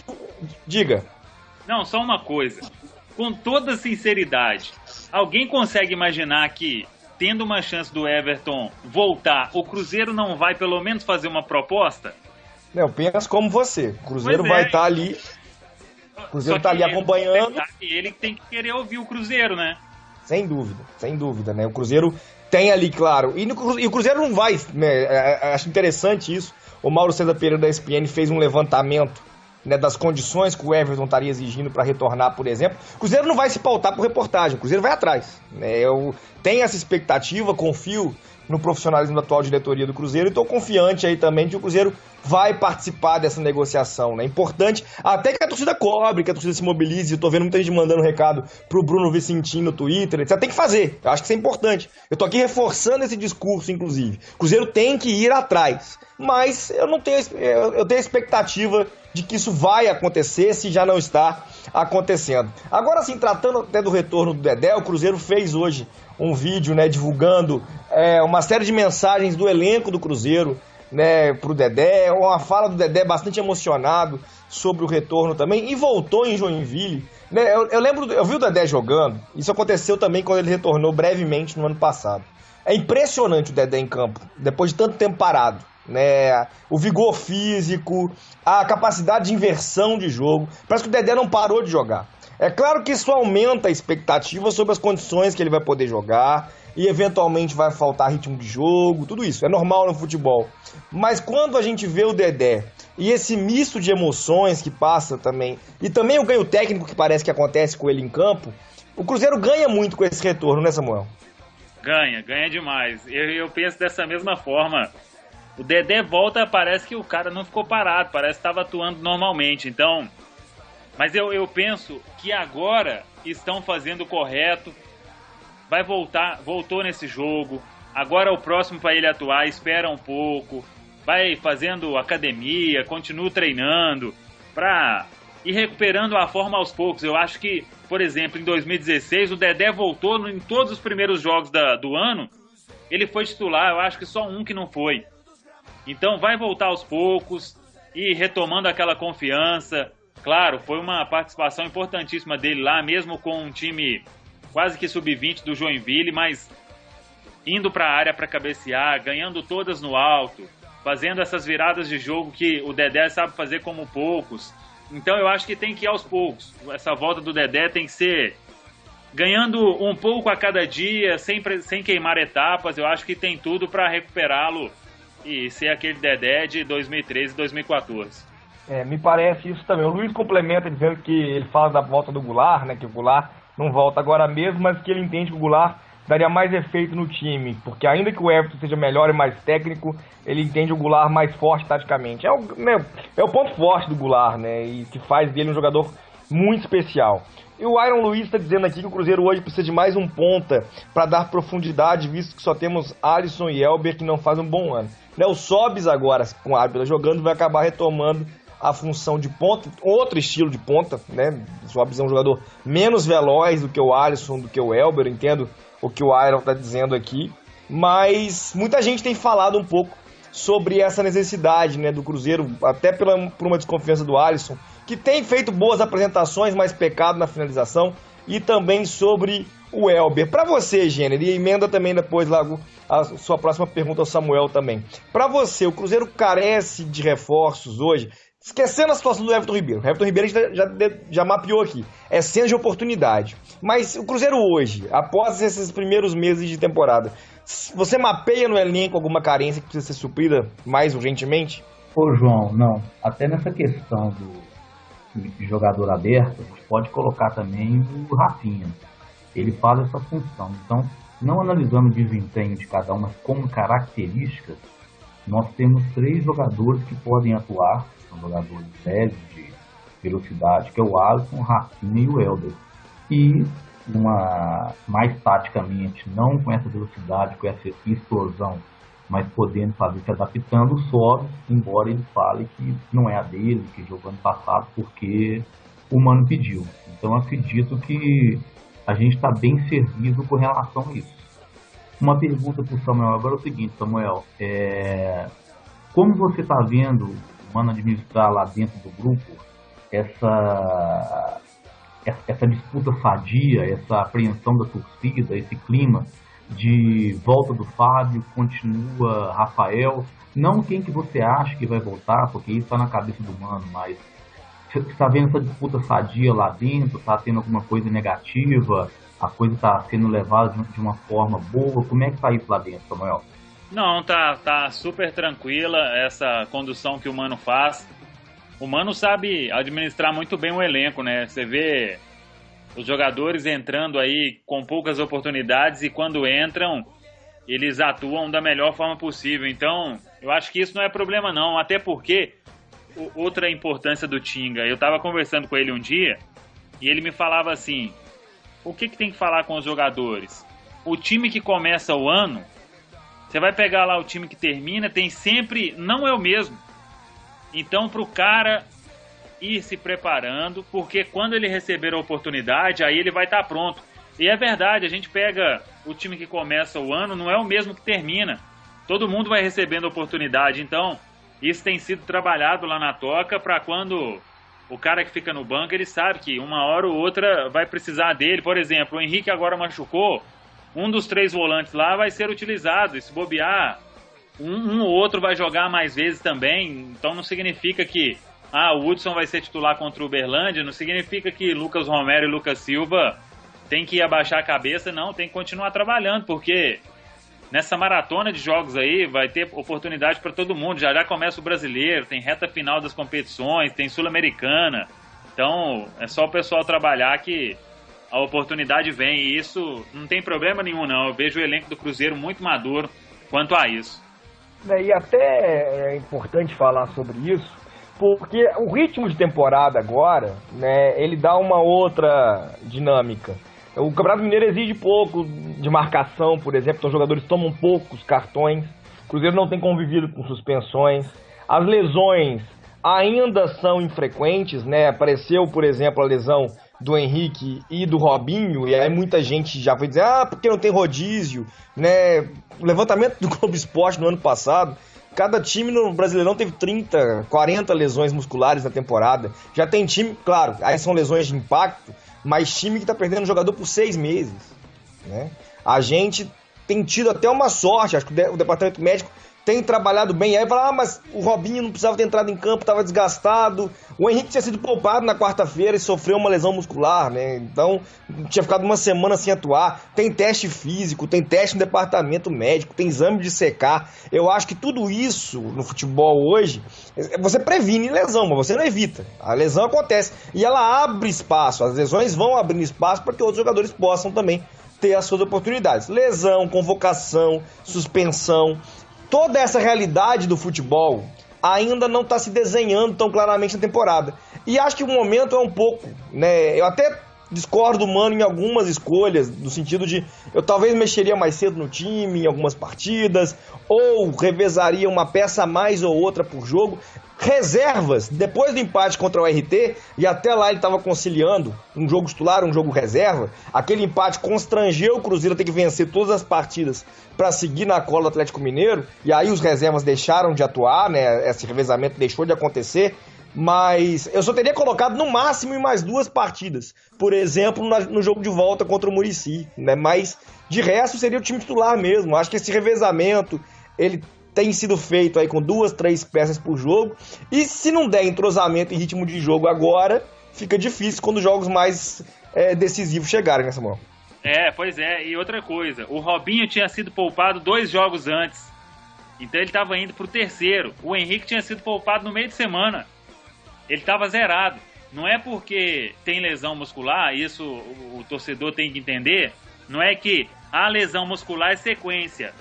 Diga. Não, só uma coisa. Com toda sinceridade, alguém consegue imaginar que, tendo uma chance do Everton voltar, o Cruzeiro não vai pelo menos fazer uma proposta? Eu penso como você. O Cruzeiro vai estar ali... O Cruzeiro está ali acompanhando. Ele tem que querer ouvir o Cruzeiro, né? Sem dúvida, né? O Cruzeiro tem ali, claro. E o Cruzeiro não vai, né? Acho interessante isso. O Mauro César Pereira da ESPN fez um levantamento, né, das condições que o Everton estaria exigindo para retornar, por exemplo. O Cruzeiro não vai se pautar por reportagem, o Cruzeiro vai atrás, né? Eu tenho essa expectativa, confio no profissionalismo da atual diretoria do Cruzeiro e estou confiante aí também que o Cruzeiro vai participar dessa negociação, né? Importante até que a torcida cobre, que a torcida se mobilize. Eu tô vendo muita gente mandando recado pro Bruno Vicentim no Twitter, etc. Tem que fazer, eu acho que isso é importante. Eu tô aqui reforçando esse discurso, inclusive. O Cruzeiro tem que ir atrás, mas eu tenho a expectativa de que isso vai acontecer, se já não está acontecendo. Agora sim, tratando até do retorno do Dedé, o Cruzeiro fez hoje um vídeo, né, divulgando uma série de mensagens do elenco do Cruzeiro, né, pro Dedé, uma fala do Dedé bastante emocionado sobre o retorno também, e voltou em Joinville, né? Eu vi o Dedé jogando, isso aconteceu também quando ele retornou brevemente no ano passado. É impressionante o Dedé em campo, depois de tanto tempo parado, né? O vigor físico, a capacidade de inversão de jogo, parece que o Dedé não parou de jogar. É claro que isso aumenta a expectativa sobre as condições que ele vai poder jogar, e eventualmente vai faltar ritmo de jogo, tudo isso, é normal no futebol. Mas quando a gente vê o Dedé e esse misto de emoções que passa também, e também o ganho técnico que parece que acontece com ele em campo, o Cruzeiro ganha muito com esse retorno, né, Samuel? Ganha demais. Eu penso dessa mesma forma. O Dedé volta, parece que o cara não ficou parado, parece que estava atuando normalmente. Então, mas eu penso que agora estão fazendo o correto. Voltou nesse jogo. Agora o próximo para ele atuar, espera um pouco, vai fazendo academia, continua treinando, para ir recuperando a forma aos poucos. Eu acho que, por exemplo, em 2016, o Dedé voltou em todos os primeiros jogos do ano, ele foi titular, eu acho que só um que não foi. Então vai voltar aos poucos, e retomando aquela confiança. Claro, foi uma participação importantíssima dele lá, mesmo com um time quase que sub-20 do Joinville, mas indo para a área para cabecear, ganhando todas no alto, fazendo essas viradas de jogo que o Dedé sabe fazer como poucos. Então eu acho que tem que ir aos poucos. Essa volta do Dedé tem que ser ganhando um pouco a cada dia, sem queimar etapas. Eu acho que tem tudo para recuperá-lo e ser aquele Dedé de 2013 e 2014. Me parece isso também. O Luiz complementa dizendo que ele fala da volta do Goulart, né, que o Goulart não volta agora mesmo, mas que ele entende que o Goulart daria mais efeito no time, porque ainda que o Everton seja melhor e mais técnico, ele entende o Goulart mais forte taticamente. É o ponto forte do Goulart, né, e que faz dele um jogador muito especial. E o Iron Luiz está dizendo aqui que o Cruzeiro hoje precisa de mais um ponta para dar profundidade, visto que só temos Alisson e Elber que não fazem um bom ano. Né, o Sobis agora, com a Ávila jogando, vai acabar retomando a função de ponta, outro estilo de ponta, né? O Sobis é um jogador menos veloz do que o Alisson, do que o Elber, eu entendo o que o Iron está dizendo aqui, mas muita gente tem falado um pouco sobre essa necessidade, né, do Cruzeiro, até por uma desconfiança do Alisson, que tem feito boas apresentações, mas pecado na finalização, e também sobre o Elber. Para você, Gênero, e emenda também depois logo a sua próxima pergunta ao Samuel também. Para você, o Cruzeiro carece de reforços hoje, esquecendo a situação do Everton Ribeiro. O Everton Ribeiro a gente já mapeou aqui, é centro de oportunidade. Mas o Cruzeiro hoje, após esses primeiros meses de temporada, você mapeia no elenco alguma carência que precisa ser suprida mais urgentemente? Ô João, não. Até nessa questão de jogador aberto, a gente pode colocar também o Rafinha. Ele faz essa função. Então, não analisando o desempenho de cada um, mas como características, nós temos 3 jogadores que podem atuar, são jogadores velhos de velocidade, que é o Alisson, o Rafinha e o Elber. E mais taticamente, não com essa velocidade, com essa explosão, mas podendo fazer, se adaptando, sobe, embora ele fale que não é a dele, que jogou ano passado porque o Mano pediu. Então acredito que a gente está bem servido com relação a isso. Uma pergunta para o Samuel agora é o seguinte, Samuel, como você está vendo o Mano administrar lá dentro do grupo essa disputa sadia, essa apreensão da torcida, esse clima de volta do Fábio, continua Rafael, não quem que você acha que vai voltar, porque isso está na cabeça do Mano, mas você está vendo essa disputa sadia lá dentro, está tendo alguma coisa negativa, a coisa está sendo levada de uma forma boa, como é que está isso lá dentro, Samuel? Não, tá super tranquila essa condução que o Mano faz. O Mano sabe administrar muito bem o elenco, né? Você vê os jogadores entrando aí com poucas oportunidades e quando entram, eles atuam da melhor forma possível. Então, eu acho que isso não é problema não, até porque outra importância do Tinga, eu estava conversando com ele um dia e ele me falava assim, o que tem que falar com os jogadores? O time que começa o ano, você vai pegar lá o time que termina, tem sempre, não é o mesmo. Então, para o cara ir se preparando, porque quando ele receber a oportunidade, aí ele vai estar pronto. E é verdade, a gente pega o time que começa o ano, não é o mesmo que termina. Todo mundo vai recebendo oportunidade. Então, isso tem sido trabalhado lá na Toca para quando o cara que fica no banco, ele sabe que uma hora ou outra vai precisar dele. Por exemplo, o Henrique agora machucou, um dos 3 volantes lá vai ser utilizado. E se bobear, um ou outro vai jogar mais vezes também. Então não significa que o Hudson vai ser titular contra o Uberlândia, não significa que Lucas Romero e Lucas Silva tem que abaixar a cabeça, não, tem que continuar trabalhando, porque nessa maratona de jogos aí vai ter oportunidade para todo mundo. Já começa o brasileiro, tem reta final das competições, tem Sul-Americana. Então é só o pessoal trabalhar que a oportunidade vem, e isso não tem problema nenhum não. Eu vejo o elenco do Cruzeiro muito maduro quanto a isso. E até é importante falar sobre isso, porque o ritmo de temporada agora, né, ele dá uma outra dinâmica. O Campeonato Mineiro exige pouco de marcação, por exemplo, então os jogadores tomam poucos cartões, o Cruzeiro não tem convivido com suspensões, as lesões ainda são infrequentes, né? Apareceu, por exemplo, a lesão do Henrique e do Robinho, e aí muita gente já foi dizer, porque não tem rodízio, né? O levantamento do Globo Esporte no ano passado, cada time no Brasileirão teve 30, 40 lesões musculares na temporada. Já tem time, claro, aí são lesões de impacto, mas time que tá perdendo jogador por 6 meses, né? A gente tem tido até uma sorte, acho que o departamento médico tem trabalhado bem. Aí fala, mas o Robinho não precisava ter entrado em campo, estava desgastado. O Henrique tinha sido poupado na quarta-feira e sofreu uma lesão muscular, né? Então, tinha ficado uma semana sem atuar. Tem teste físico, tem teste no departamento médico, tem exame de secar. Eu acho que tudo isso no futebol hoje, você previne lesão, mas você não evita. A lesão acontece e ela abre espaço. As lesões vão abrindo espaço para que outros jogadores possam também ter as suas oportunidades. Lesão, convocação, suspensão. Toda essa realidade do futebol ainda não está se desenhando tão claramente na temporada. E acho que o momento é um pouco, né? Eu até discordo do Mano em algumas escolhas, no sentido de eu talvez mexeria mais cedo no time em algumas partidas, ou revezaria uma peça a mais ou outra por jogo. Reservas, depois do empate contra o RT, e até lá ele estava conciliando um jogo titular, um jogo reserva, aquele empate constrangeu o Cruzeiro a ter que vencer todas as partidas para seguir na cola do Atlético Mineiro, e aí os reservas deixaram de atuar, né? Esse revezamento deixou de acontecer. Mas eu só teria colocado no máximo em mais 2 partidas. Por exemplo, no jogo de volta contra o Muricy, né? Mas de resto seria o time titular mesmo. Acho que esse revezamento ele tem sido feito aí com 2, 3 peças por jogo. E se não der entrosamento e ritmo de jogo agora, fica difícil quando os jogos mais decisivos chegarem, né, Samuel? Pois é. E outra coisa, o Robinho tinha sido poupado 2 jogos antes. Então ele estava indo pro 3º. O Henrique tinha sido poupado no meio de semana. Ele estava zerado. Não é porque tem lesão muscular, isso o torcedor tem que entender, não é que a lesão muscular é sequência.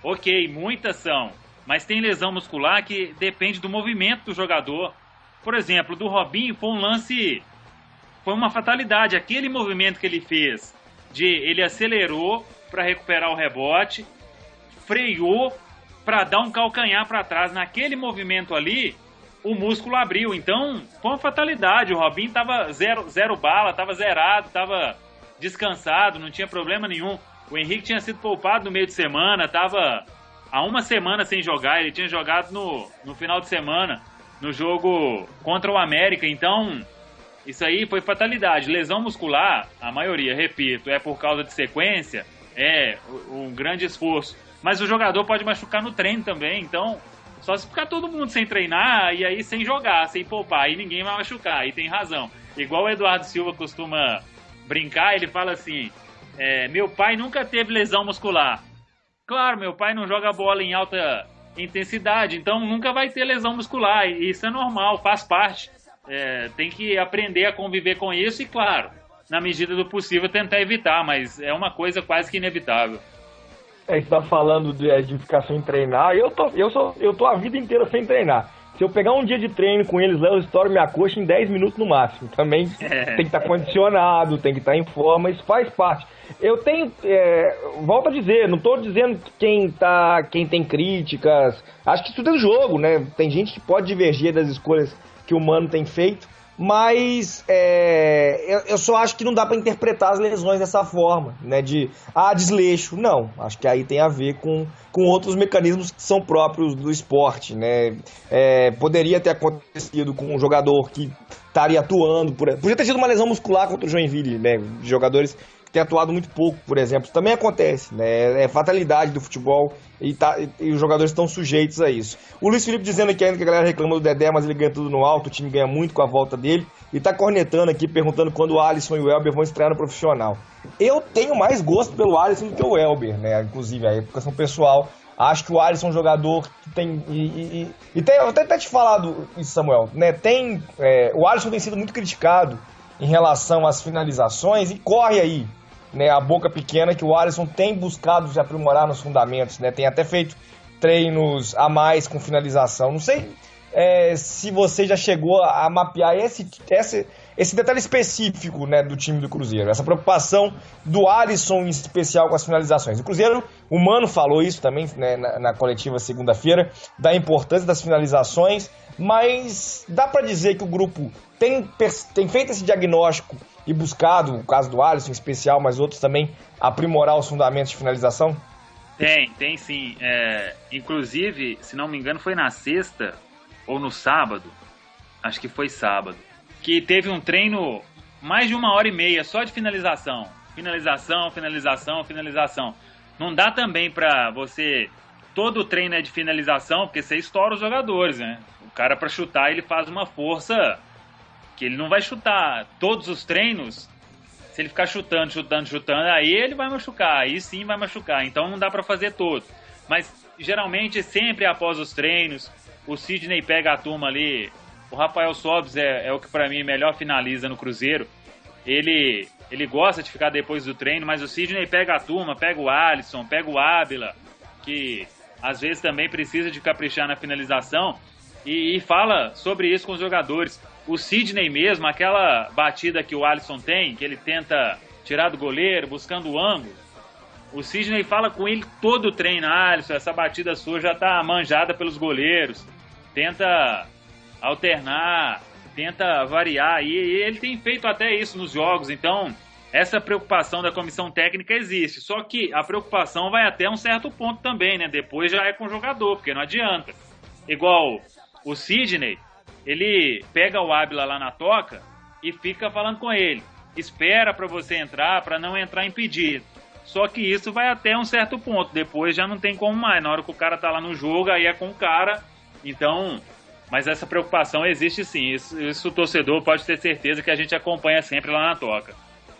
Ok, muitas são, mas tem lesão muscular que depende do movimento do jogador. Por exemplo, do Robinho foi um lance, foi uma fatalidade. Aquele movimento que ele fez, ele acelerou para recuperar o rebote, freou para dar um calcanhar para trás. Naquele movimento ali, o músculo abriu, então foi uma fatalidade. O Robinho tava zero bala, tava zerado, tava descansado, não tinha problema nenhum. O Henrique tinha sido poupado no meio de semana, tava há uma semana sem jogar, ele tinha jogado no final de semana, no jogo contra o América, então isso aí foi fatalidade. Lesão muscular, a maioria, repito, é por causa de sequência, é um grande esforço, mas o jogador pode machucar no treino também, então só se ficar todo mundo sem treinar e aí sem jogar, sem poupar, aí ninguém vai machucar, aí tem razão. Igual o Eduardo Silva costuma brincar, ele fala assim, meu pai nunca teve lesão muscular. Claro, meu pai não joga bola em alta intensidade, então nunca vai ter lesão muscular, e isso é normal, faz parte. Tem que aprender a conviver com isso e, claro, na medida do possível tentar evitar, mas é uma coisa quase que inevitável. Você tá falando de ficar sem treinar. Eu tô a vida inteira sem treinar. Se eu pegar um dia de treino com eles lá, eu estouro minha coxa em 10 minutos no máximo. Também tem que estar condicionado, tem que estar em forma, isso faz parte. Eu tenho, volto a dizer, não tô dizendo quem tem críticas. Acho que isso é do jogo, né? Tem gente que pode divergir das escolhas que o Mano tem feito. Mas eu só acho que não dá para interpretar as lesões dessa forma, né? Desleixo. Não, acho que aí tem a ver com outros mecanismos que são próprios do esporte, né? Poderia ter acontecido com um jogador que estaria atuando, podia ter tido uma lesão muscular contra o Joinville, né? Jogadores que têm atuado muito pouco, por exemplo. Isso também acontece, né? É fatalidade do futebol e os jogadores estão sujeitos a isso. O Luiz Felipe dizendo aqui ainda que a galera reclama do Dedé, mas ele ganha tudo no alto, o time ganha muito com a volta dele. E tá cornetando aqui, perguntando quando o Alisson e o Elber vão estrear no profissional. Eu tenho mais gosto pelo Alisson do que o Elber, né? Inclusive, a educação pessoal. Acho que o Alisson é um jogador que tem... eu até te falado isso, Samuel, né? O Alisson tem sido muito criticado em relação às finalizações e corre aí, né, a boca pequena que o Alisson tem buscado se aprimorar nos fundamentos, né? Tem até feito treinos a mais com finalização. Não sei se você já chegou a mapear esse detalhe específico, né, do time do Cruzeiro, essa preocupação do Alisson em especial com as finalizações. O Cruzeiro, o Mano falou isso também, né, na coletiva segunda-feira, da importância das finalizações, mas dá para dizer que o grupo tem feito esse diagnóstico e buscado, no caso do Alisson em especial, mas outros também, aprimorar os fundamentos de finalização? Tem sim. Inclusive, se não me engano, foi na sexta ou no sábado, acho que foi sábado, que teve um treino mais de 1h30 só de finalização. Finalização. Não dá também pra você... Todo treino é de finalização, porque você estoura os jogadores, né? O cara, pra chutar, ele faz uma força que ele não vai chutar todos os treinos. Se ele ficar chutando, aí ele vai machucar, aí sim vai machucar. Então não dá pra fazer todo. Mas geralmente sempre após os treinos, o Sidney pega a turma ali. O Rafael Sobis é o que pra mim melhor finaliza no Cruzeiro. Ele gosta de ficar depois do treino, mas o Sidney pega a turma, pega o Alisson, pega o Ábila, que às vezes também precisa de caprichar na finalização, e fala sobre isso com os jogadores. O Sidney mesmo, aquela batida que o Alisson tem, que ele tenta tirar do goleiro, buscando o ângulo, o Sidney fala com ele todo o treino: Alisson, essa batida sua já tá manjada pelos goleiros, tenta alternar, tenta variar, e ele tem feito até isso nos jogos. Então essa preocupação da comissão técnica existe, só que a preocupação vai até um certo ponto também, né? Depois já é com o jogador, porque não adianta. Igual o Sidney, ele pega o Ábila lá na toca e fica falando com ele: espera para você entrar, para não entrar impedido. Só que isso vai até um certo ponto, depois já não tem como mais. Na hora que o cara tá lá no jogo, aí é com o cara. Então, mas essa preocupação existe sim. Isso o torcedor pode ter certeza que a gente acompanha sempre lá na toca.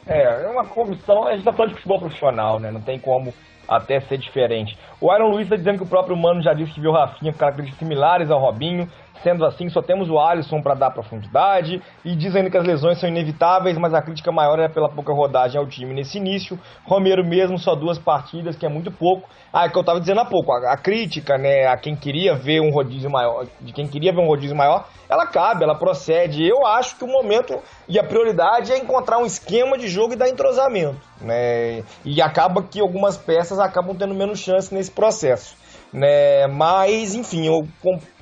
É uma comissão, a gente tá falando de futebol profissional, né? Não tem como até ser diferente. O Iron Luiz tá dizendo que o próprio Mano já disse que viu o Rafinha com características similares ao Robinho. Sendo assim, só temos o Alisson para dar profundidade, e dizendo que as lesões são inevitáveis, mas a crítica maior é pela pouca rodagem ao time nesse início. Romero mesmo, só 2 partidas, que é muito pouco. É que eu estava dizendo há pouco, a crítica, né, a quem queria ver um rodízio maior, de quem queria ver um rodízio maior, ela cabe, ela procede. Eu acho que o momento e a prioridade é encontrar um esquema de jogo e dar entrosamento, né, e acaba que algumas peças acabam tendo menos chance nesse processo, né, mas enfim, eu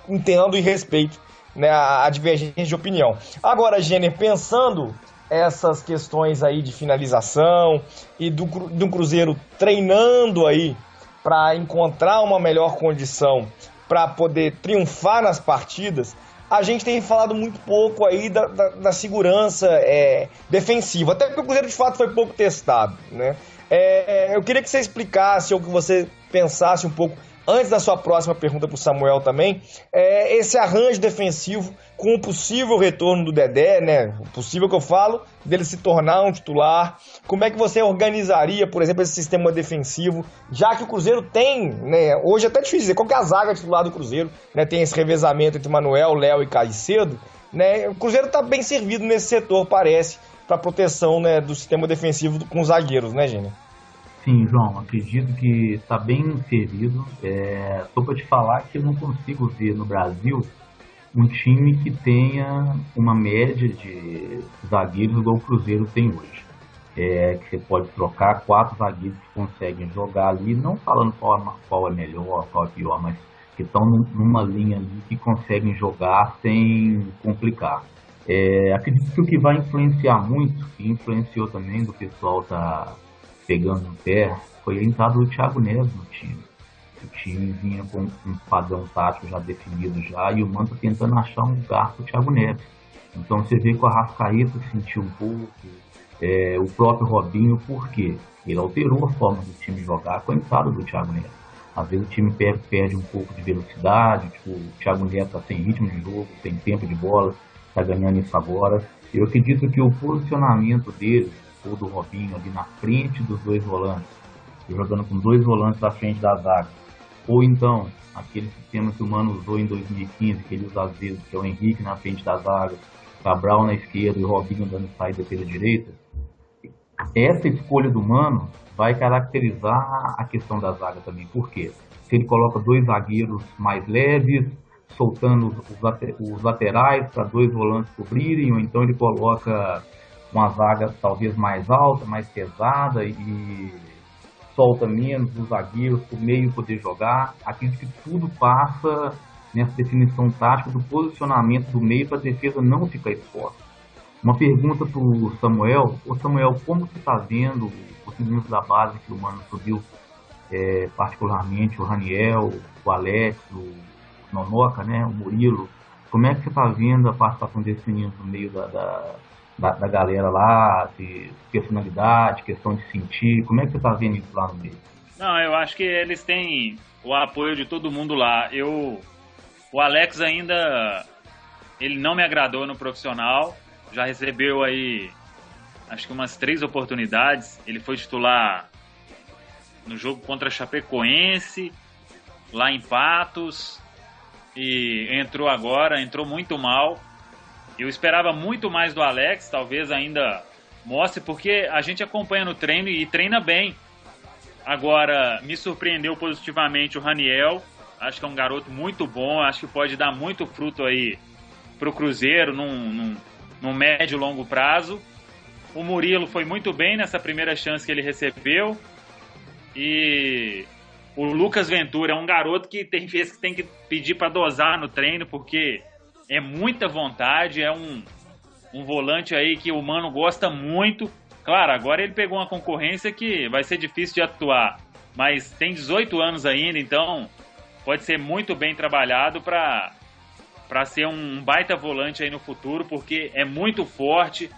entendo e respeito, né, a divergência de opinião. Agora, Jenner, pensando essas questões aí de finalização e do Cruzeiro treinando aí para encontrar uma melhor condição para poder triunfar nas partidas, a gente tem falado muito pouco aí da segurança defensiva, até porque o Cruzeiro de fato foi pouco testado, né? Eu queria que você explicasse ou que você pensasse um pouco, antes da sua próxima pergunta para o Samuel também, esse arranjo defensivo com o possível retorno do Dedé, né? O possível que eu falo, dele se tornar um titular. Como é que você organizaria, por exemplo, esse sistema defensivo, já que o Cruzeiro tem, né? Hoje é até difícil dizer qual que é a zaga titular do Cruzeiro, né? Tem esse revezamento entre Manuel, Léo e Caicedo, né? O Cruzeiro está bem servido nesse setor, parece, para proteção, né, do sistema defensivo com os zagueiros, né, Gênio? Sim, João, acredito que está bem servido. Só para te falar que eu não consigo ver no Brasil um time que tenha uma média de zagueiros igual o Cruzeiro tem hoje. Que você pode trocar 4 zagueiros que conseguem jogar ali, não falando qual é melhor, qual é pior, mas que estão numa linha ali que conseguem jogar sem complicar. Acredito que o que vai influenciar muito, e influenciou também do pessoal tá pegando no pé, foi a entrada do Thiago Neves no time. O time vinha com um padrão tático já definido já, e o Mano tentando achar um lugar para o Thiago Neves. Então você vê que o Arrascaeta sentiu um pouco, o próprio Robinho, por quê? Ele alterou a forma do time jogar com a entrada do Thiago Neves. Às vezes o time perde um pouco de velocidade, tipo, o Thiago Neves está sem ritmo de jogo, sem tempo de bola, está ganhando isso agora. Eu acredito que o posicionamento dele, ou do Robinho ali na frente dos 2 volantes, jogando com 2 volantes à frente da zaga, ou então aquele sistema que o Mano usou em 2015, que ele usa às vezes, que é o Henrique na frente da zaga, Cabral na esquerda e o Robinho dando saída pela direita. Essa escolha do Mano vai caracterizar a questão da zaga também. Por quê? Se ele coloca 2 zagueiros mais leves, soltando os laterais para 2 volantes cobrirem, ou então ele coloca uma zaga talvez mais alta, mais pesada, e solta menos os zagueiros para o meio poder jogar. Acredito que tudo passa nessa definição tática do posicionamento do meio para a defesa não ficar exposta. Uma pergunta para o Samuel. Ô Samuel, como você está vendo os meninos da base que o Mano subiu, particularmente o Raniel, o Alex, o Nonoca, né, o Murilo? Como é que você está vendo a participação desses meninos no meio da galera lá, de personalidade, questão de sentir? Como é que você tá vendo isso lá no meio? Não, eu acho que eles têm o apoio de todo mundo lá. O Alex ainda, ele não me agradou no profissional, já recebeu aí, acho que umas 3 oportunidades. Ele foi titular no jogo contra a Chapecoense, lá em Patos, e entrou muito mal. Eu esperava muito mais do Alex, talvez ainda mostre, porque a gente acompanha no treino e treina bem. Agora, me surpreendeu positivamente o Raniel, acho que é um garoto muito bom, acho que pode dar muito fruto aí o Cruzeiro num médio e longo prazo. O Murilo foi muito bem nessa primeira chance que ele recebeu. E o Lucas Ventura é um garoto que tem vezes que tem que pedir para dosar no treino, porque é muita vontade, é um volante aí que o Mano gosta muito. Claro, agora ele pegou uma concorrência que vai ser difícil de atuar, mas tem 18 anos ainda, então pode ser muito bem trabalhado para ser um baita volante aí no futuro, porque é muito forte.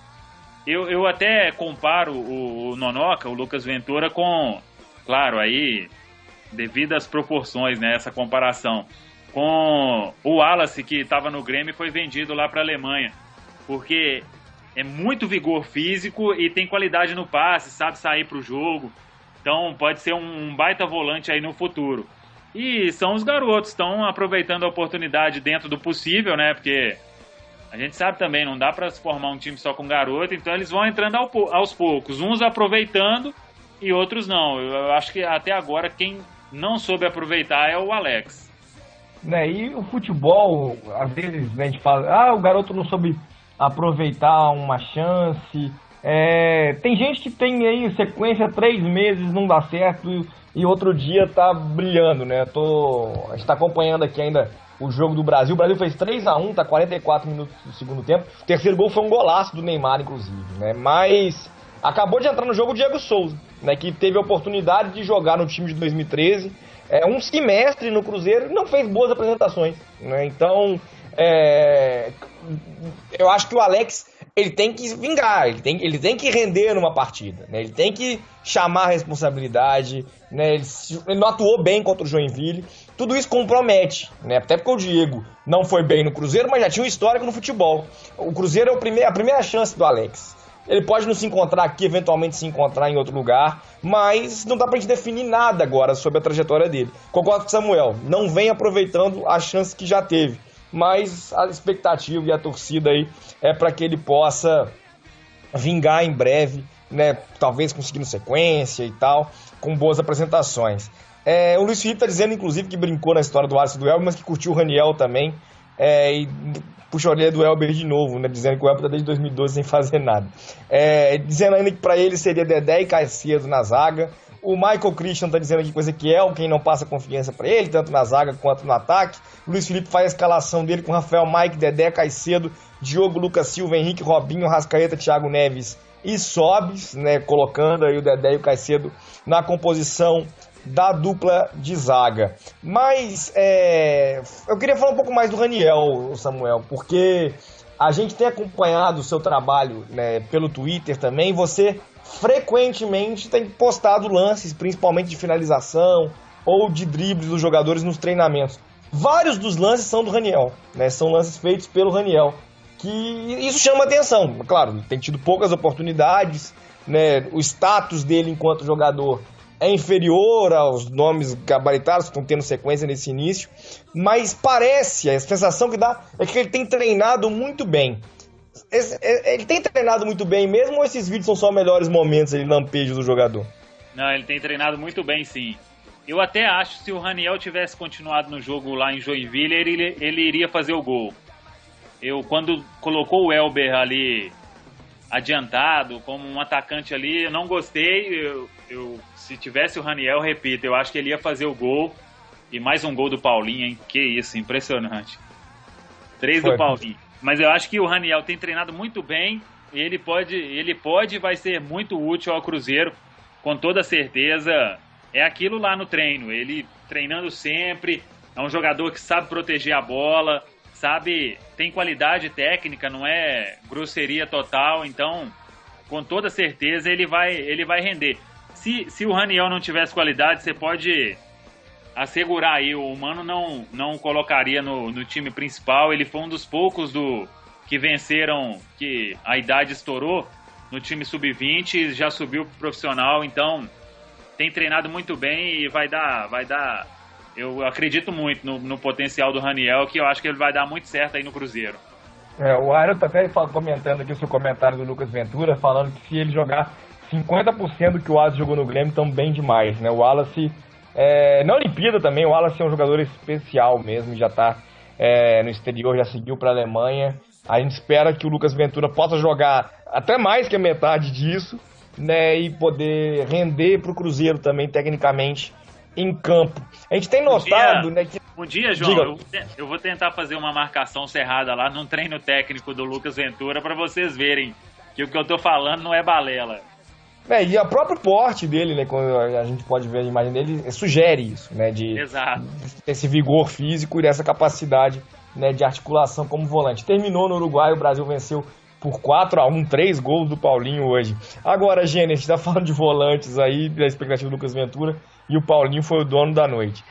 Eu até comparo o Nonoca, o Lucas Ventura, com, claro, aí devido às proporções, né, essa comparação, com o Wallace, que estava no Grêmio e foi vendido lá para a Alemanha, porque é muito vigor físico e tem qualidade no passe, sabe sair para o jogo, então pode ser um baita volante aí no futuro. E são os garotos, estão aproveitando a oportunidade dentro do possível, né, porque a gente sabe também, não dá para se formar um time só com garoto, então eles vão entrando aos poucos, uns aproveitando e outros não. Eu acho que até agora quem não soube aproveitar é o Alex. Né, e o futebol, às vezes, né, a gente fala, o garoto não soube aproveitar uma chance. Tem gente que tem aí sequência 3 meses, não dá certo, e outro dia tá brilhando, né? A gente tá acompanhando aqui ainda o jogo do Brasil. O Brasil fez 3-1, tá 44 minutos do segundo tempo. O terceiro gol foi um golaço do Neymar, inclusive, né? Mas acabou de entrar no jogo o Diego Souza, né? Que teve a oportunidade de jogar no time de 2013. Um semestre no Cruzeiro e não fez boas apresentações, né? Então, eu acho que o Alex, ele tem que vingar, ele tem que render numa partida, né? Ele tem que chamar a responsabilidade, né? Ele não atuou bem contra o Joinville, tudo isso compromete, né? Até porque o Diego não foi bem no Cruzeiro, mas já tinha um histórico no futebol. O Cruzeiro é a primeira chance do Alex. Ele pode não se encontrar aqui, eventualmente se encontrar em outro lugar, mas não dá pra gente definir nada agora sobre a trajetória dele. Concordo com o Samuel, não vem aproveitando a chance que já teve, mas a expectativa e a torcida aí é para que ele possa vingar em breve, né? Talvez conseguindo sequência e tal, com boas apresentações. O Luiz Felipe tá dizendo, inclusive, que brincou na história do Alisson e do Elber, mas que curtiu o Raniel também, e puxa a orelha do Elber de novo, né? Dizendo que o Elber tá desde 2012 sem fazer nada. Dizendo ainda que para ele seria Dedé e Caicedo na zaga. O Michael Christian tá dizendo aqui com o Ezequiel, quem não passa confiança para ele, tanto na zaga quanto no ataque. O Luiz Felipe faz a escalação dele com Rafael, Mike, Dedé, Caicedo, Diogo, Lucas Silva, Henrique, Robinho, Rascaeta, Thiago Neves e Sobis, né? Colocando aí o Dedé e o Caicedo na composição da dupla de zaga. Mas eu queria falar um pouco mais do Raniel, Samuel, porque a gente tem acompanhado o seu trabalho, né, pelo Twitter também. Você frequentemente tem postado lances, principalmente de finalização ou de dribles dos jogadores nos treinamentos. Vários dos lances são do Raniel, né? São lances feitos pelo Raniel, que isso chama atenção. Claro, ele tem tido poucas oportunidades, né? O status dele enquanto jogador é inferior aos nomes gabaritados que estão tendo sequência nesse início, mas parece, a sensação que dá é que ele tem treinado muito bem. Ele tem treinado muito bem mesmo, ou esses vídeos são só melhores momentos, lampejos do jogador? Não, ele tem treinado muito bem, sim. Eu até acho que se o Raniel tivesse continuado no jogo lá em Joinville, ele iria fazer o gol. Quando colocou o Elber ali adiantado, como um atacante ali, eu não gostei. Se tivesse o Raniel, repito, eu acho que ele ia fazer o gol. E mais um gol do Paulinho, hein? Que isso, impressionante. 3 do Paulinho. Mas eu acho que o Raniel tem treinado muito bem. E ele pode e vai ser muito útil ao Cruzeiro, com toda certeza. É aquilo lá no treino, ele treinando sempre, é um jogador que sabe proteger a bola, tem qualidade técnica, não é grosseria total, então com toda certeza ele vai render. Se o Raniel não tivesse qualidade, você pode assegurar aí, o Mano não colocaria no time principal. Ele foi um dos poucos que venceram, que a idade estourou no time sub-20, já subiu pro profissional, então tem treinado muito bem e vai dar. Eu acredito muito no potencial do Raniel, que eu acho que ele vai dar muito certo aí no Cruzeiro. O Aero tá até comentando aqui o seu comentário do Lucas Ventura, falando que se ele jogar 50% do que o Wallace jogou no Grêmio, estão bem demais, né? O Wallace, na Olimpíada também, o Wallace é um jogador especial mesmo, já tá no exterior, já seguiu para a Alemanha. A gente espera que o Lucas Ventura possa jogar até mais que a metade disso, né, e poder render para o Cruzeiro também, tecnicamente, em campo. A gente tem notado, né, que... Um dia, João, eu vou tentar fazer uma marcação cerrada lá num treino técnico do Lucas Ventura para vocês verem que o que eu tô falando não é balela. E o próprio porte dele, né, quando a gente pode ver a imagem dele, sugere isso, né, Exato. Esse vigor físico e dessa capacidade, né, de articulação como volante. Terminou no Uruguai, o Brasil venceu por 4-1, 3 gols do Paulinho hoje. Agora, Gênesis, a gente tá falando de volantes aí, da expectativa do Lucas Ventura, e o Paulinho foi o dono da noite.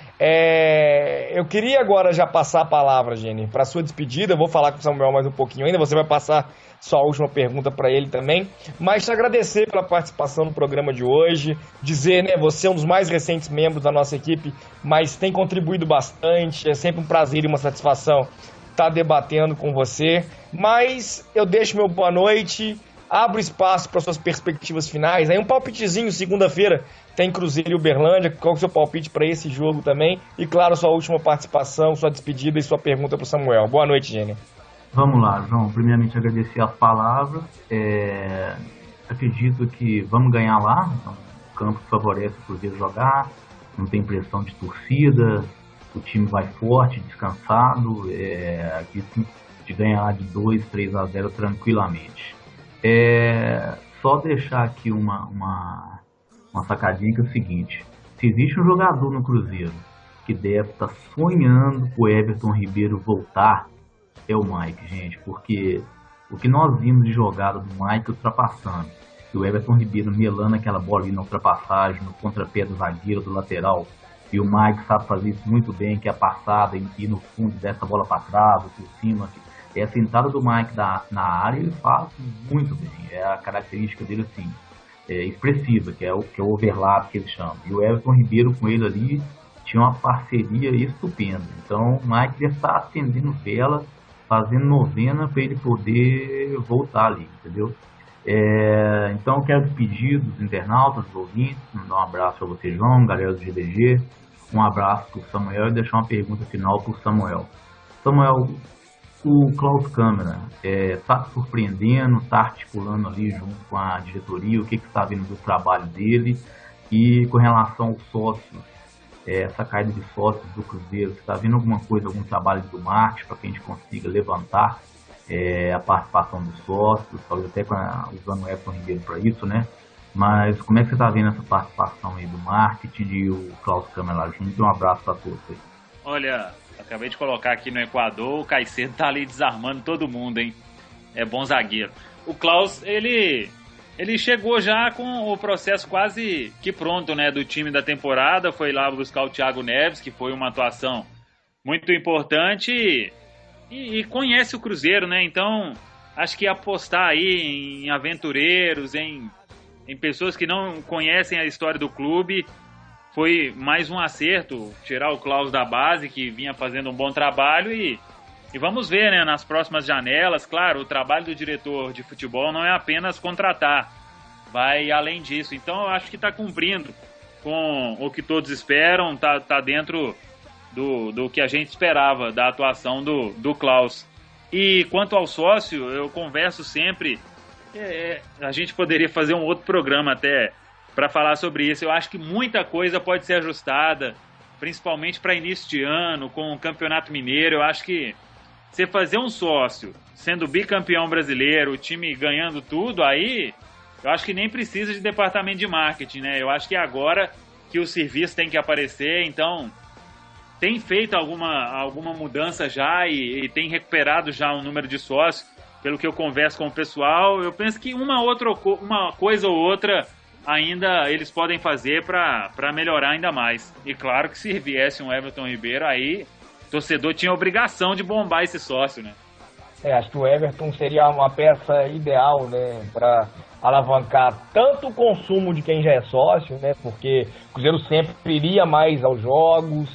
Eu queria agora já passar a palavra, Gênesis, para sua despedida. Eu vou falar com o Samuel mais um pouquinho ainda, você vai passar sua última pergunta para ele também, mas te agradecer pela participação no programa de hoje, dizer, né, você é um dos mais recentes membros da nossa equipe, mas tem contribuído bastante, é sempre um prazer e uma satisfação estar debatendo com você, mas eu deixo meu boa noite, abro espaço para suas perspectivas finais, aí um palpitezinho, segunda-feira tem Cruzeiro e Uberlândia, qual é o seu palpite para esse jogo também, e claro, sua última participação, sua despedida e sua pergunta para o Samuel. Boa noite, Gênia. Vamos lá, João. Primeiramente agradecer as palavras. Acredito que vamos ganhar lá. Então, o campo favorece o Cruzeiro jogar. Não tem pressão de torcida. O time vai forte, descansado. Acredito de ganhar de 2-3-0 tranquilamente. Só deixar aqui uma sacadinha que é o seguinte. Se existe um jogador no Cruzeiro que deve estar sonhando com o Everton Ribeiro voltar, é o Mike, gente, porque o que nós vimos de jogada do Mike ultrapassando, e o Everton Ribeiro melando aquela bola ali na ultrapassagem, no contrapé do zagueiro, do lateral, e o Mike sabe fazer isso muito bem, que é a passada, ir no fundo dessa bola para trás, por cima, essa entrada do Mike na área, ele faz muito bem, é a característica dele assim, expressiva, que é o overlap que ele chama, e o Everton Ribeiro com ele ali tinha uma parceria estupenda, então o Mike já está acendendo vela, fazendo novena para ele poder voltar ali, entendeu? Então eu quero despedir dos internautas, dos ouvintes, mandar um abraço para você, João, galera do GDG, um abraço para o Samuel e deixar uma pergunta final para o Samuel. Samuel, o Klaus Câmara está surpreendendo, está articulando ali junto com a diretoria, o que está vindo do trabalho dele, e com relação aos sócios, essa caída de sócios do Cruzeiro, está vendo alguma coisa, algum trabalho do marketing para que a gente consiga levantar a participação dos sócios, talvez até usando o Everton Ribeiro para isso, né? Mas como é que você está vendo essa participação aí do marketing e o Klaus Câmara lá junto? Um abraço para todos aí. Olha, acabei de colocar aqui no Equador, o Caicedo tá ali desarmando todo mundo, hein? É bom zagueiro. O Klaus, ele chegou já com o processo quase que pronto, né, do time da temporada, foi lá buscar o Thiago Neves, que foi uma atuação muito importante e conhece o Cruzeiro, né, então acho que apostar aí em aventureiros, em pessoas que não conhecem a história do clube, foi mais um acerto, tirar o Klaus da base, que vinha fazendo um bom trabalho e vamos ver, né, nas próximas janelas. Claro, o trabalho do diretor de futebol não é apenas contratar, vai além disso. Então eu acho que está cumprindo com o que todos esperam, tá dentro do que a gente esperava da atuação do Klaus. E quanto ao sócio, eu converso sempre, a gente poderia fazer um outro programa até para falar sobre isso. Eu acho que muita coisa pode ser ajustada, principalmente para início de ano, com o Campeonato Mineiro. Eu acho que você fazer um sócio, sendo bicampeão brasileiro, o time ganhando tudo, aí eu acho que nem precisa de departamento de marketing, né? Eu acho que é agora que o serviço tem que aparecer, então tem feito alguma mudança já e tem recuperado já um número de sócios, pelo que eu converso com o pessoal. Eu penso que uma coisa ou outra ainda eles podem fazer para melhorar ainda mais. E claro que se viesse um Everton Ribeiro, aí o torcedor tinha a obrigação de bombar esse sócio, né? Acho que o Everton seria uma peça ideal, né, para alavancar tanto o consumo de quem já é sócio, né, porque o Cruzeiro sempre iria mais aos jogos,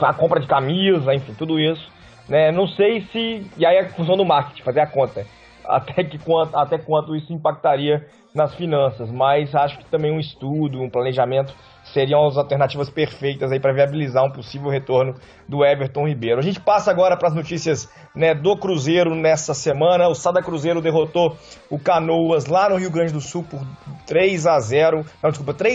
a compra de camisa, enfim, tudo isso, né, não sei se, e aí é a função do marketing, fazer a conta, até quanto isso impactaria nas finanças, mas acho que também um estudo, um planejamento seriam as alternativas perfeitas aí para viabilizar um possível retorno do Everton Ribeiro. A gente passa agora para as notícias, né, do Cruzeiro nessa semana. O Sada Cruzeiro derrotou o Canoas lá no Rio Grande do Sul por 3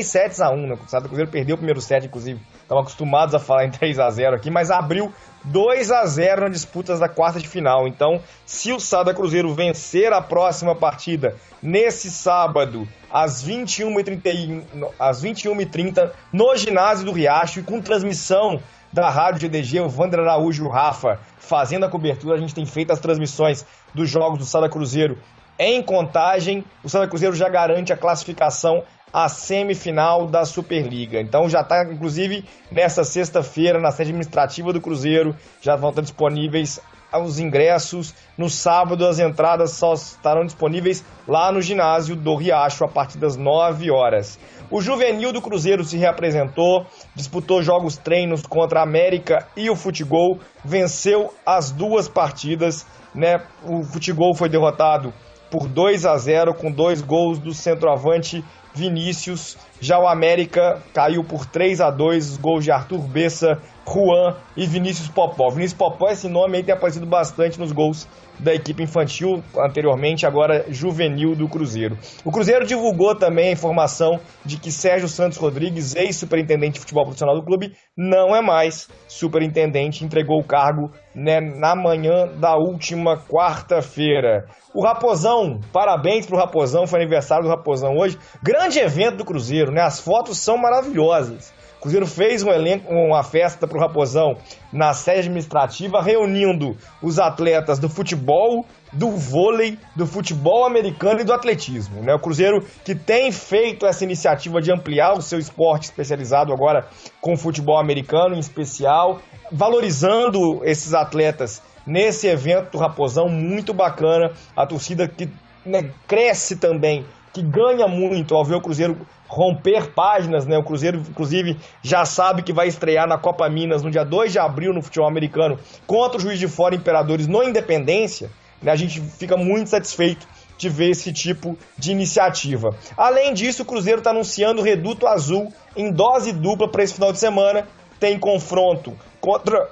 sets a 1, né? O Sada Cruzeiro perdeu o primeiro set, inclusive. Estão acostumados a falar em 3-0 aqui, mas abriu 2-0 nas disputas da quarta de final. Então, se o Sada Cruzeiro vencer a próxima partida nesse sábado, às 21h30, no ginásio do Riacho, e com transmissão da Rádio GDG, o Wander Araújo e o Rafa fazendo a cobertura, a gente tem feito as transmissões dos jogos do Sada Cruzeiro em Contagem. O Sada Cruzeiro já garante a classificação à semifinal da Superliga. Então já está, inclusive, nessa sexta-feira, na sede administrativa do Cruzeiro, já vão estar disponíveis os ingressos. No sábado, as entradas só estarão disponíveis lá no ginásio do Riacho, a partir das 9 horas. O juvenil do Cruzeiro se reapresentou, disputou jogos treinos contra a América e o Futebol, venceu as duas partidas, né? O Futebol foi derrotado por 2-0, com 2 gols do centroavante Vinícius. Já o América caiu por 3-2, os gols de Arthur Bessa, Juan e Vinícius Popó. Vinícius Popó, esse nome aí tem aparecido bastante nos gols da equipe infantil anteriormente, agora juvenil do Cruzeiro. O Cruzeiro divulgou também a informação de que Sérgio Santos Rodrigues, ex-superintendente de futebol profissional do clube, não é mais superintendente, entregou o cargo, né, na manhã da última quarta-feira. O Raposão, parabéns pro Raposão, foi aniversário do Raposão hoje. Grande evento do Cruzeiro, né? As fotos são maravilhosas. O Cruzeiro fez uma festa pro Raposão na sede administrativa, reunindo os atletas do futebol, do vôlei, do futebol americano e do atletismo, né? O Cruzeiro que tem feito essa iniciativa de ampliar o seu esporte especializado agora com o futebol americano em especial, valorizando esses atletas nesse evento do Raposão, muito bacana. A torcida que, né, cresce também, que ganha muito ao ver o Cruzeiro romper páginas, né? O Cruzeiro, inclusive, já sabe que vai estrear na Copa Minas no dia 2 de abril no futebol americano contra o Juiz de Fora Imperadores no Independência, né? A gente fica muito satisfeito de ver esse tipo de iniciativa. Além disso, o Cruzeiro está anunciando o Reduto Azul em dose dupla para esse final de semana. Tem confronto contra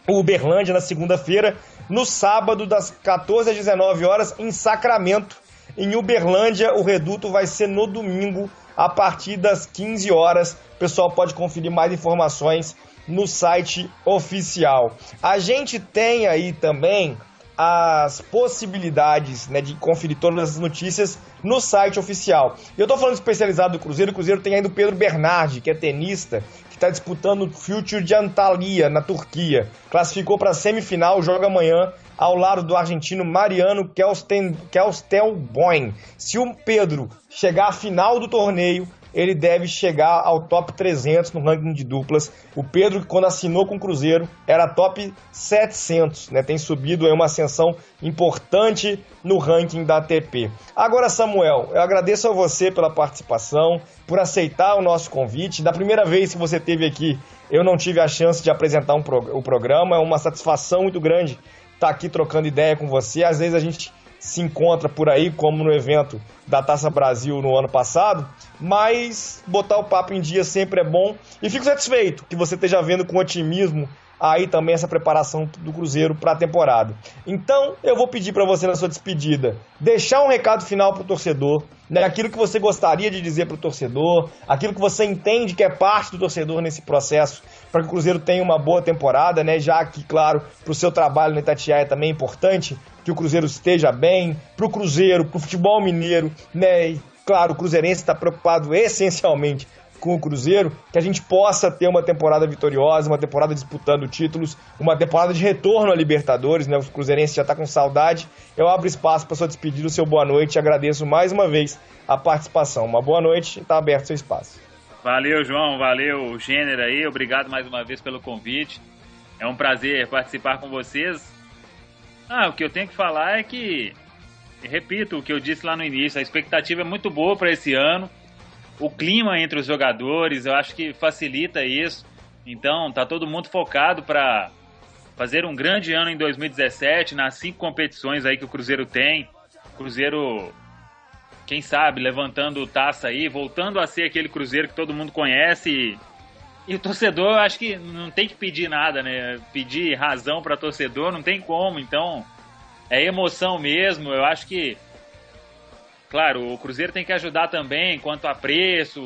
o Uberlândia na segunda-feira, no sábado das 14 às 19 horas em Sacramento. Em Uberlândia, o Reduto vai ser no domingo, a partir das 15 horas. O pessoal pode conferir mais informações no site oficial. A gente tem aí também as possibilidades, né, de conferir todas as notícias no site oficial. Eu estou falando especializado do Cruzeiro. O Cruzeiro tem ainda o Pedro Bernardi, que é tenista, que está disputando o Future de Antalya, na Turquia. Classificou para a semifinal, joga amanhã ao lado do argentino Mariano Kelstelboim. Se o Pedro chegar à final do torneio, ele deve chegar ao top 300 no ranking de duplas. O Pedro, quando assinou com o Cruzeiro, era top 700, né? Tem subido, é uma ascensão importante no ranking da ATP. Agora, Samuel, eu agradeço a você pela participação, por aceitar o nosso convite. Da primeira vez que você esteve aqui, eu não tive a chance de apresentar o programa. É uma satisfação muito grande estar aqui trocando ideia com você. Às vezes a gente se encontra por aí, como no evento da Taça Brasil no ano passado, mas botar o papo em dia sempre é bom, e fico satisfeito que você esteja vendo com otimismo aí também essa preparação do Cruzeiro para a temporada. Então, eu vou pedir para você, na sua despedida, deixar um recado final para o torcedor, né? Aquilo que você gostaria de dizer para o torcedor, aquilo que você entende que é parte do torcedor nesse processo, para que o Cruzeiro tenha uma boa temporada, né? Já que, claro, para o seu trabalho no Itatiaia também é importante que o Cruzeiro esteja bem, para o Cruzeiro, para o futebol mineiro, né? E, claro, o cruzeirense está preocupado essencialmente com o Cruzeiro, que a gente possa ter uma temporada vitoriosa, uma temporada disputando títulos, uma temporada de retorno à Libertadores, né? O cruzeirense já está com saudade. Eu abro espaço para sua despedida, o seu boa noite, e agradeço mais uma vez a participação. Uma boa noite, está aberto o seu espaço. Valeu, João, valeu, Gênero aí, obrigado mais uma vez pelo convite. É um prazer participar com vocês. O que eu tenho que falar é que, repito o que eu disse lá no início, a expectativa é muito boa para esse ano. O clima entre os jogadores, eu acho que facilita isso. Então, tá todo mundo focado para fazer um grande ano em 2017, nas 5 competições aí que o Cruzeiro tem. O Cruzeiro quem sabe, levantando taça aí, voltando a ser aquele Cruzeiro que todo mundo conhece. E o torcedor, eu acho que não tem que pedir nada, né? Pedir razão para torcedor não tem como. Então, é emoção mesmo. Eu acho que, claro, o Cruzeiro tem que ajudar também quanto a preço.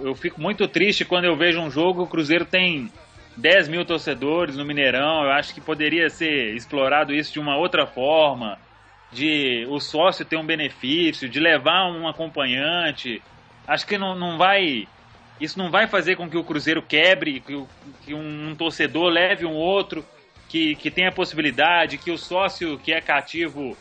Eu fico muito triste quando eu vejo um jogo, o Cruzeiro tem 10 mil torcedores no Mineirão. Eu acho que poderia ser explorado isso de uma outra forma, de o sócio ter um benefício, de levar um acompanhante. Acho que isso não vai fazer com que o Cruzeiro quebre, que um torcedor leve um outro, que tenha possibilidade, que o sócio que é cativo,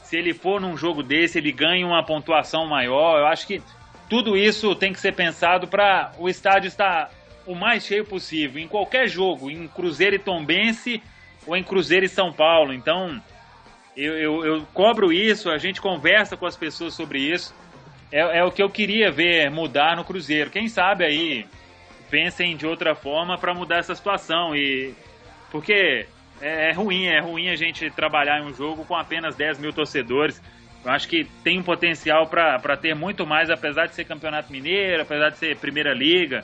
se ele for num jogo desse, ele ganhe uma pontuação maior. Eu acho que tudo isso tem que ser pensado para o estádio estar o mais cheio possível, em qualquer jogo, em Cruzeiro e Tombense ou em Cruzeiro e São Paulo. Então, eu cobro isso, a gente conversa com as pessoas sobre isso. É o que eu queria ver mudar no Cruzeiro. Quem sabe aí pensem de outra forma para mudar essa situação. Porque é ruim a gente trabalhar em um jogo com apenas 10 mil torcedores. Eu acho que tem um potencial para ter muito mais, apesar de ser Campeonato Mineiro, apesar de ser Primeira Liga.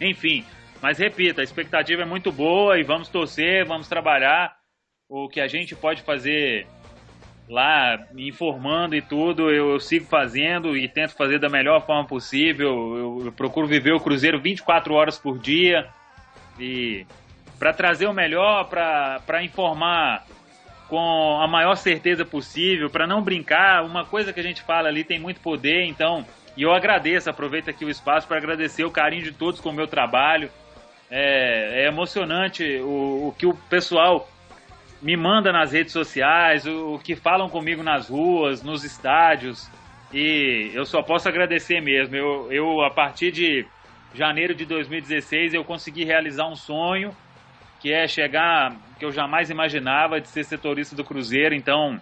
Enfim, mas repito, a expectativa é muito boa e vamos torcer, vamos trabalhar. O que a gente pode fazer lá, me informando e tudo, eu sigo fazendo e tento fazer da melhor forma possível. Eu procuro viver o Cruzeiro 24 horas por dia e para trazer o melhor, para informar com a maior certeza possível, para não brincar. Uma coisa que a gente fala ali tem muito poder, então, e eu agradeço, aproveito aqui o espaço para agradecer o carinho de todos com o meu trabalho. É emocionante o que o pessoal me manda nas redes sociais, o que falam comigo nas ruas, nos estádios, e eu só posso agradecer mesmo. Eu a partir de janeiro de 2016, eu consegui realizar um sonho, que é chegar, que eu jamais imaginava, de ser setorista do Cruzeiro. Então,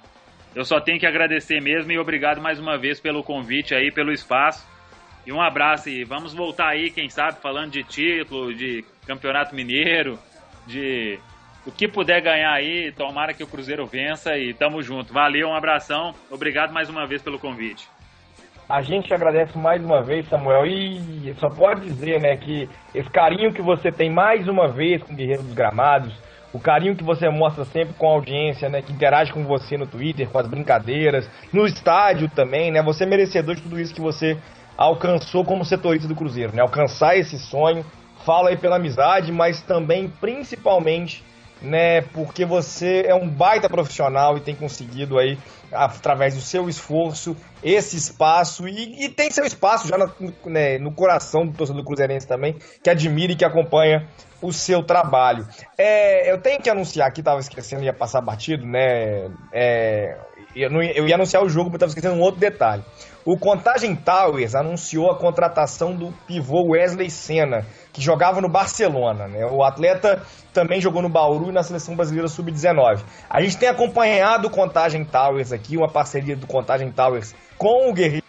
eu só tenho que agradecer mesmo e obrigado mais uma vez pelo convite aí, pelo espaço. E um abraço e vamos voltar aí, quem sabe, falando de título, de Campeonato Mineiro, de o que puder ganhar aí, tomara que o Cruzeiro vença e tamo junto. Valeu, um abração, obrigado mais uma vez pelo convite. A gente agradece mais uma vez, Samuel, e só pode dizer, né, que esse carinho que você tem mais uma vez com o Guerreiro dos Gramados, o carinho que você mostra sempre com a audiência, né, que interage com você no Twitter, com as brincadeiras, no estádio também, né, você é merecedor de tudo isso que você alcançou como setorista do Cruzeiro, né, alcançar esse sonho, fala aí pela amizade, mas também, principalmente, né, porque você é um baita profissional e tem conseguido aí, através do seu esforço, esse espaço, e tem seu espaço já no coração do torcedor cruzeirense também, que admira e que acompanha o seu trabalho. Eu tenho que anunciar aqui, estava esquecendo, ia passar batido, né, eu ia anunciar o jogo, mas estava esquecendo um outro detalhe. O Contagem Towers anunciou a contratação do pivô Wesley Senna, que jogava no Barcelona, né? O atleta também jogou no Bauru e na Seleção Brasileira Sub-19. A gente tem acompanhado o Contagem Towers aqui, uma parceria do Contagem Towers com o Guerreiro,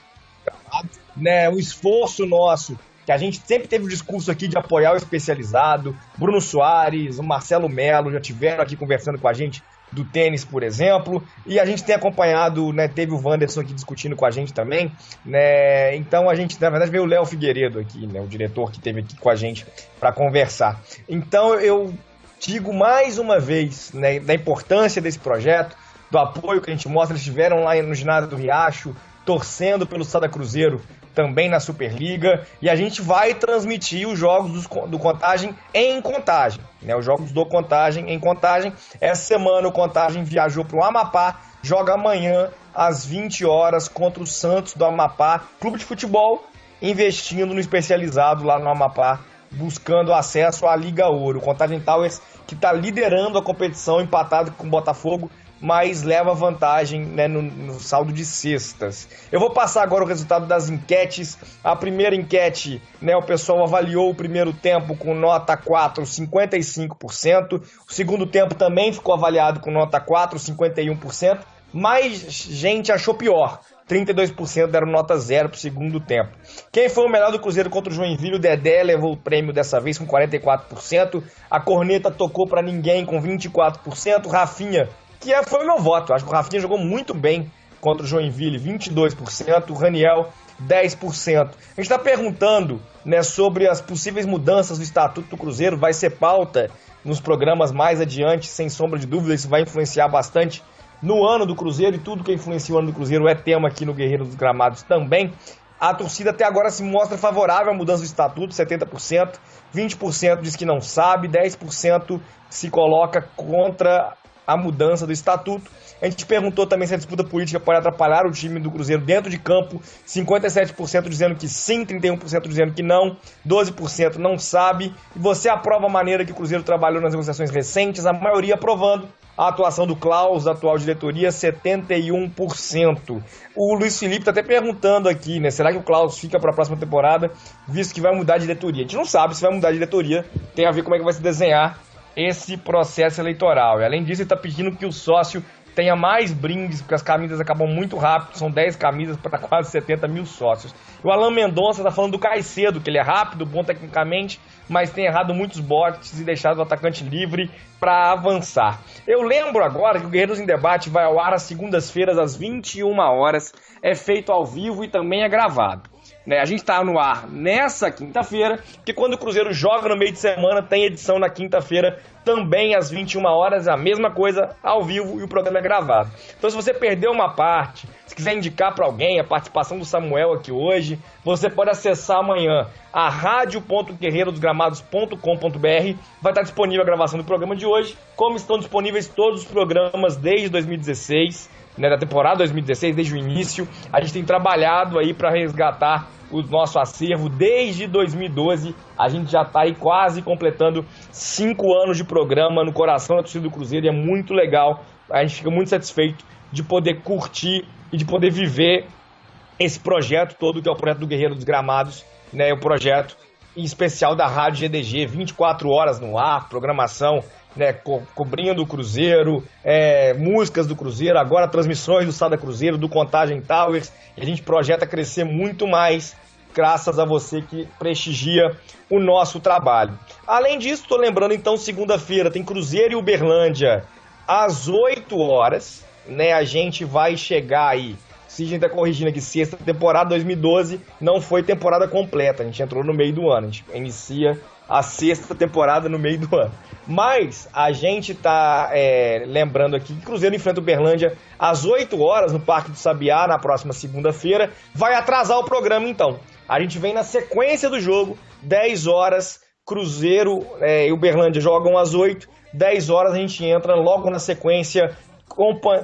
né? Um esforço nosso, que a gente sempre teve o discurso aqui de apoiar o especializado. Bruno Soares, o Marcelo Melo já estiveram aqui conversando com a gente do tênis, por exemplo, e a gente tem acompanhado, né, teve o Wanderson aqui discutindo com a gente também, né, então a gente, na verdade, veio o Léo Figueiredo aqui, né, o diretor que esteve aqui com a gente para conversar. Então eu digo mais uma vez, né, da importância desse projeto, do apoio que a gente mostra. Eles estiveram lá no ginásio do Riacho, torcendo pelo Sada Cruzeiro também na Superliga, e a gente vai transmitir os jogos do Contagem em Contagem, né? Os jogos do Contagem em Contagem. Essa semana o Contagem viajou para o Amapá, joga amanhã às 20 horas contra o Santos do Amapá, clube de futebol, investindo no especializado lá no Amapá, buscando acesso à Liga Ouro. O Contagem Towers, que está liderando a competição, empatado com o Botafogo, mas leva vantagem, né, no saldo de cestas. Eu vou passar agora o resultado das enquetes. A primeira enquete, né, o pessoal avaliou o primeiro tempo com nota 4, 55%. O segundo tempo também ficou avaliado com nota 4, 51%. Mais gente achou pior. 32% deram nota 0 para o segundo tempo. Quem foi o melhor do Cruzeiro contra o Joinville? O Dedé levou o prêmio dessa vez com 44%. A Corneta tocou para ninguém com 24%. Rafinha, que foi o meu voto. Acho que o Rafinha jogou muito bem contra o Joinville, 22%, o Raniel, 10%. A gente está perguntando, né, sobre as possíveis mudanças do Estatuto do Cruzeiro, vai ser pauta nos programas mais adiante, sem sombra de dúvida, isso vai influenciar bastante no ano do Cruzeiro, e tudo que influencia o ano do Cruzeiro é tema aqui no Guerreiro dos Gramados também. A torcida até agora se mostra favorável à mudança do Estatuto, 70%, 20% diz que não sabe, 10% se coloca contra a mudança do Estatuto. A gente perguntou também se a disputa política pode atrapalhar o time do Cruzeiro dentro de campo, 57% dizendo que sim, 31% dizendo que não, 12% não sabe. E você aprova a maneira que o Cruzeiro trabalhou nas negociações recentes, a maioria aprovando. A atuação do Klaus, da atual diretoria, 71%. O Luiz Felipe está até perguntando aqui, né? Será que o Klaus fica para a próxima temporada, visto que vai mudar a diretoria? A gente não sabe se vai mudar a diretoria, tem a ver como é que vai se desenhar esse processo eleitoral. E além disso, ele está pedindo que o sócio tenha mais brindes, porque as camisas acabam muito rápido, são 10 camisas para quase 70 mil sócios. O Alan Mendonça está falando do Caicedo, que ele é rápido, bom tecnicamente, mas tem errado muitos botes e deixado o atacante livre para avançar. Eu lembro agora que o Guerreiros em Debate vai ao ar às segundas-feiras, às 21 horas, é feito ao vivo e também é gravado. A gente está no ar nessa quinta-feira, porque quando o Cruzeiro joga no meio de semana, tem edição na quinta-feira, também às 21 horas, a mesma coisa, ao vivo, e o programa é gravado. Então, se você perdeu uma parte, se quiser indicar para alguém a participação do Samuel aqui hoje, você pode acessar amanhã a radio.guerreirodosgramados.com.br, vai estar disponível a gravação do programa de hoje, como estão disponíveis todos os programas desde 2016, da temporada 2016, desde o início. A gente tem trabalhado aí para resgatar o nosso acervo desde 2012. A gente já está aí quase completando 5 anos de programa no coração da torcida do Cruzeiro, e é muito legal. A gente fica muito satisfeito de poder curtir e de poder viver esse projeto todo, que é o projeto do Guerreiro dos Gramados, o projeto em especial da Rádio GDG, 24 horas no ar, programação, cobrindo o Cruzeiro, músicas do Cruzeiro, agora transmissões do Sada Cruzeiro, do Contagem Towers, e a gente projeta crescer muito mais graças a você que prestigia o nosso trabalho. Além disso, estou lembrando então, segunda-feira tem Cruzeiro e Uberlândia às 8 horas, a gente vai chegar aí, se a gente está corrigindo aqui, sexta temporada 2012, não foi temporada completa, a gente entrou no meio do ano, a gente inicia a sexta temporada no meio do ano. Mas a gente está lembrando aqui que Cruzeiro enfrenta o Uberlândia às 8 horas no Parque do Sabiá, na próxima segunda-feira. Vai atrasar o programa então. A gente vem na sequência do jogo, 10 horas, Cruzeiro e Uberlândia jogam às 8, 10 horas a gente entra logo na sequência,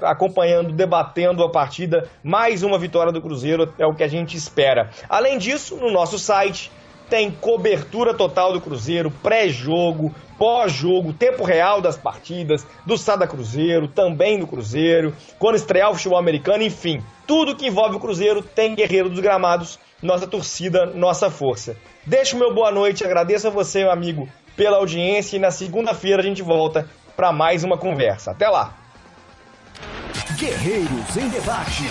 acompanhando, debatendo a partida. Mais uma vitória do Cruzeiro é o que a gente espera. Além disso, no nosso site tem cobertura total do Cruzeiro, pré-jogo, pós-jogo, tempo real das partidas, do Sada Cruzeiro, também do Cruzeiro, quando estrear o futebol americano, enfim. Tudo que envolve o Cruzeiro tem Guerreiro dos Gramados, nossa torcida, nossa força. Deixo o meu boa noite, agradeço a você, meu amigo, pela audiência, e na segunda-feira a gente volta para mais uma conversa. Até lá! Guerreiros em Debate.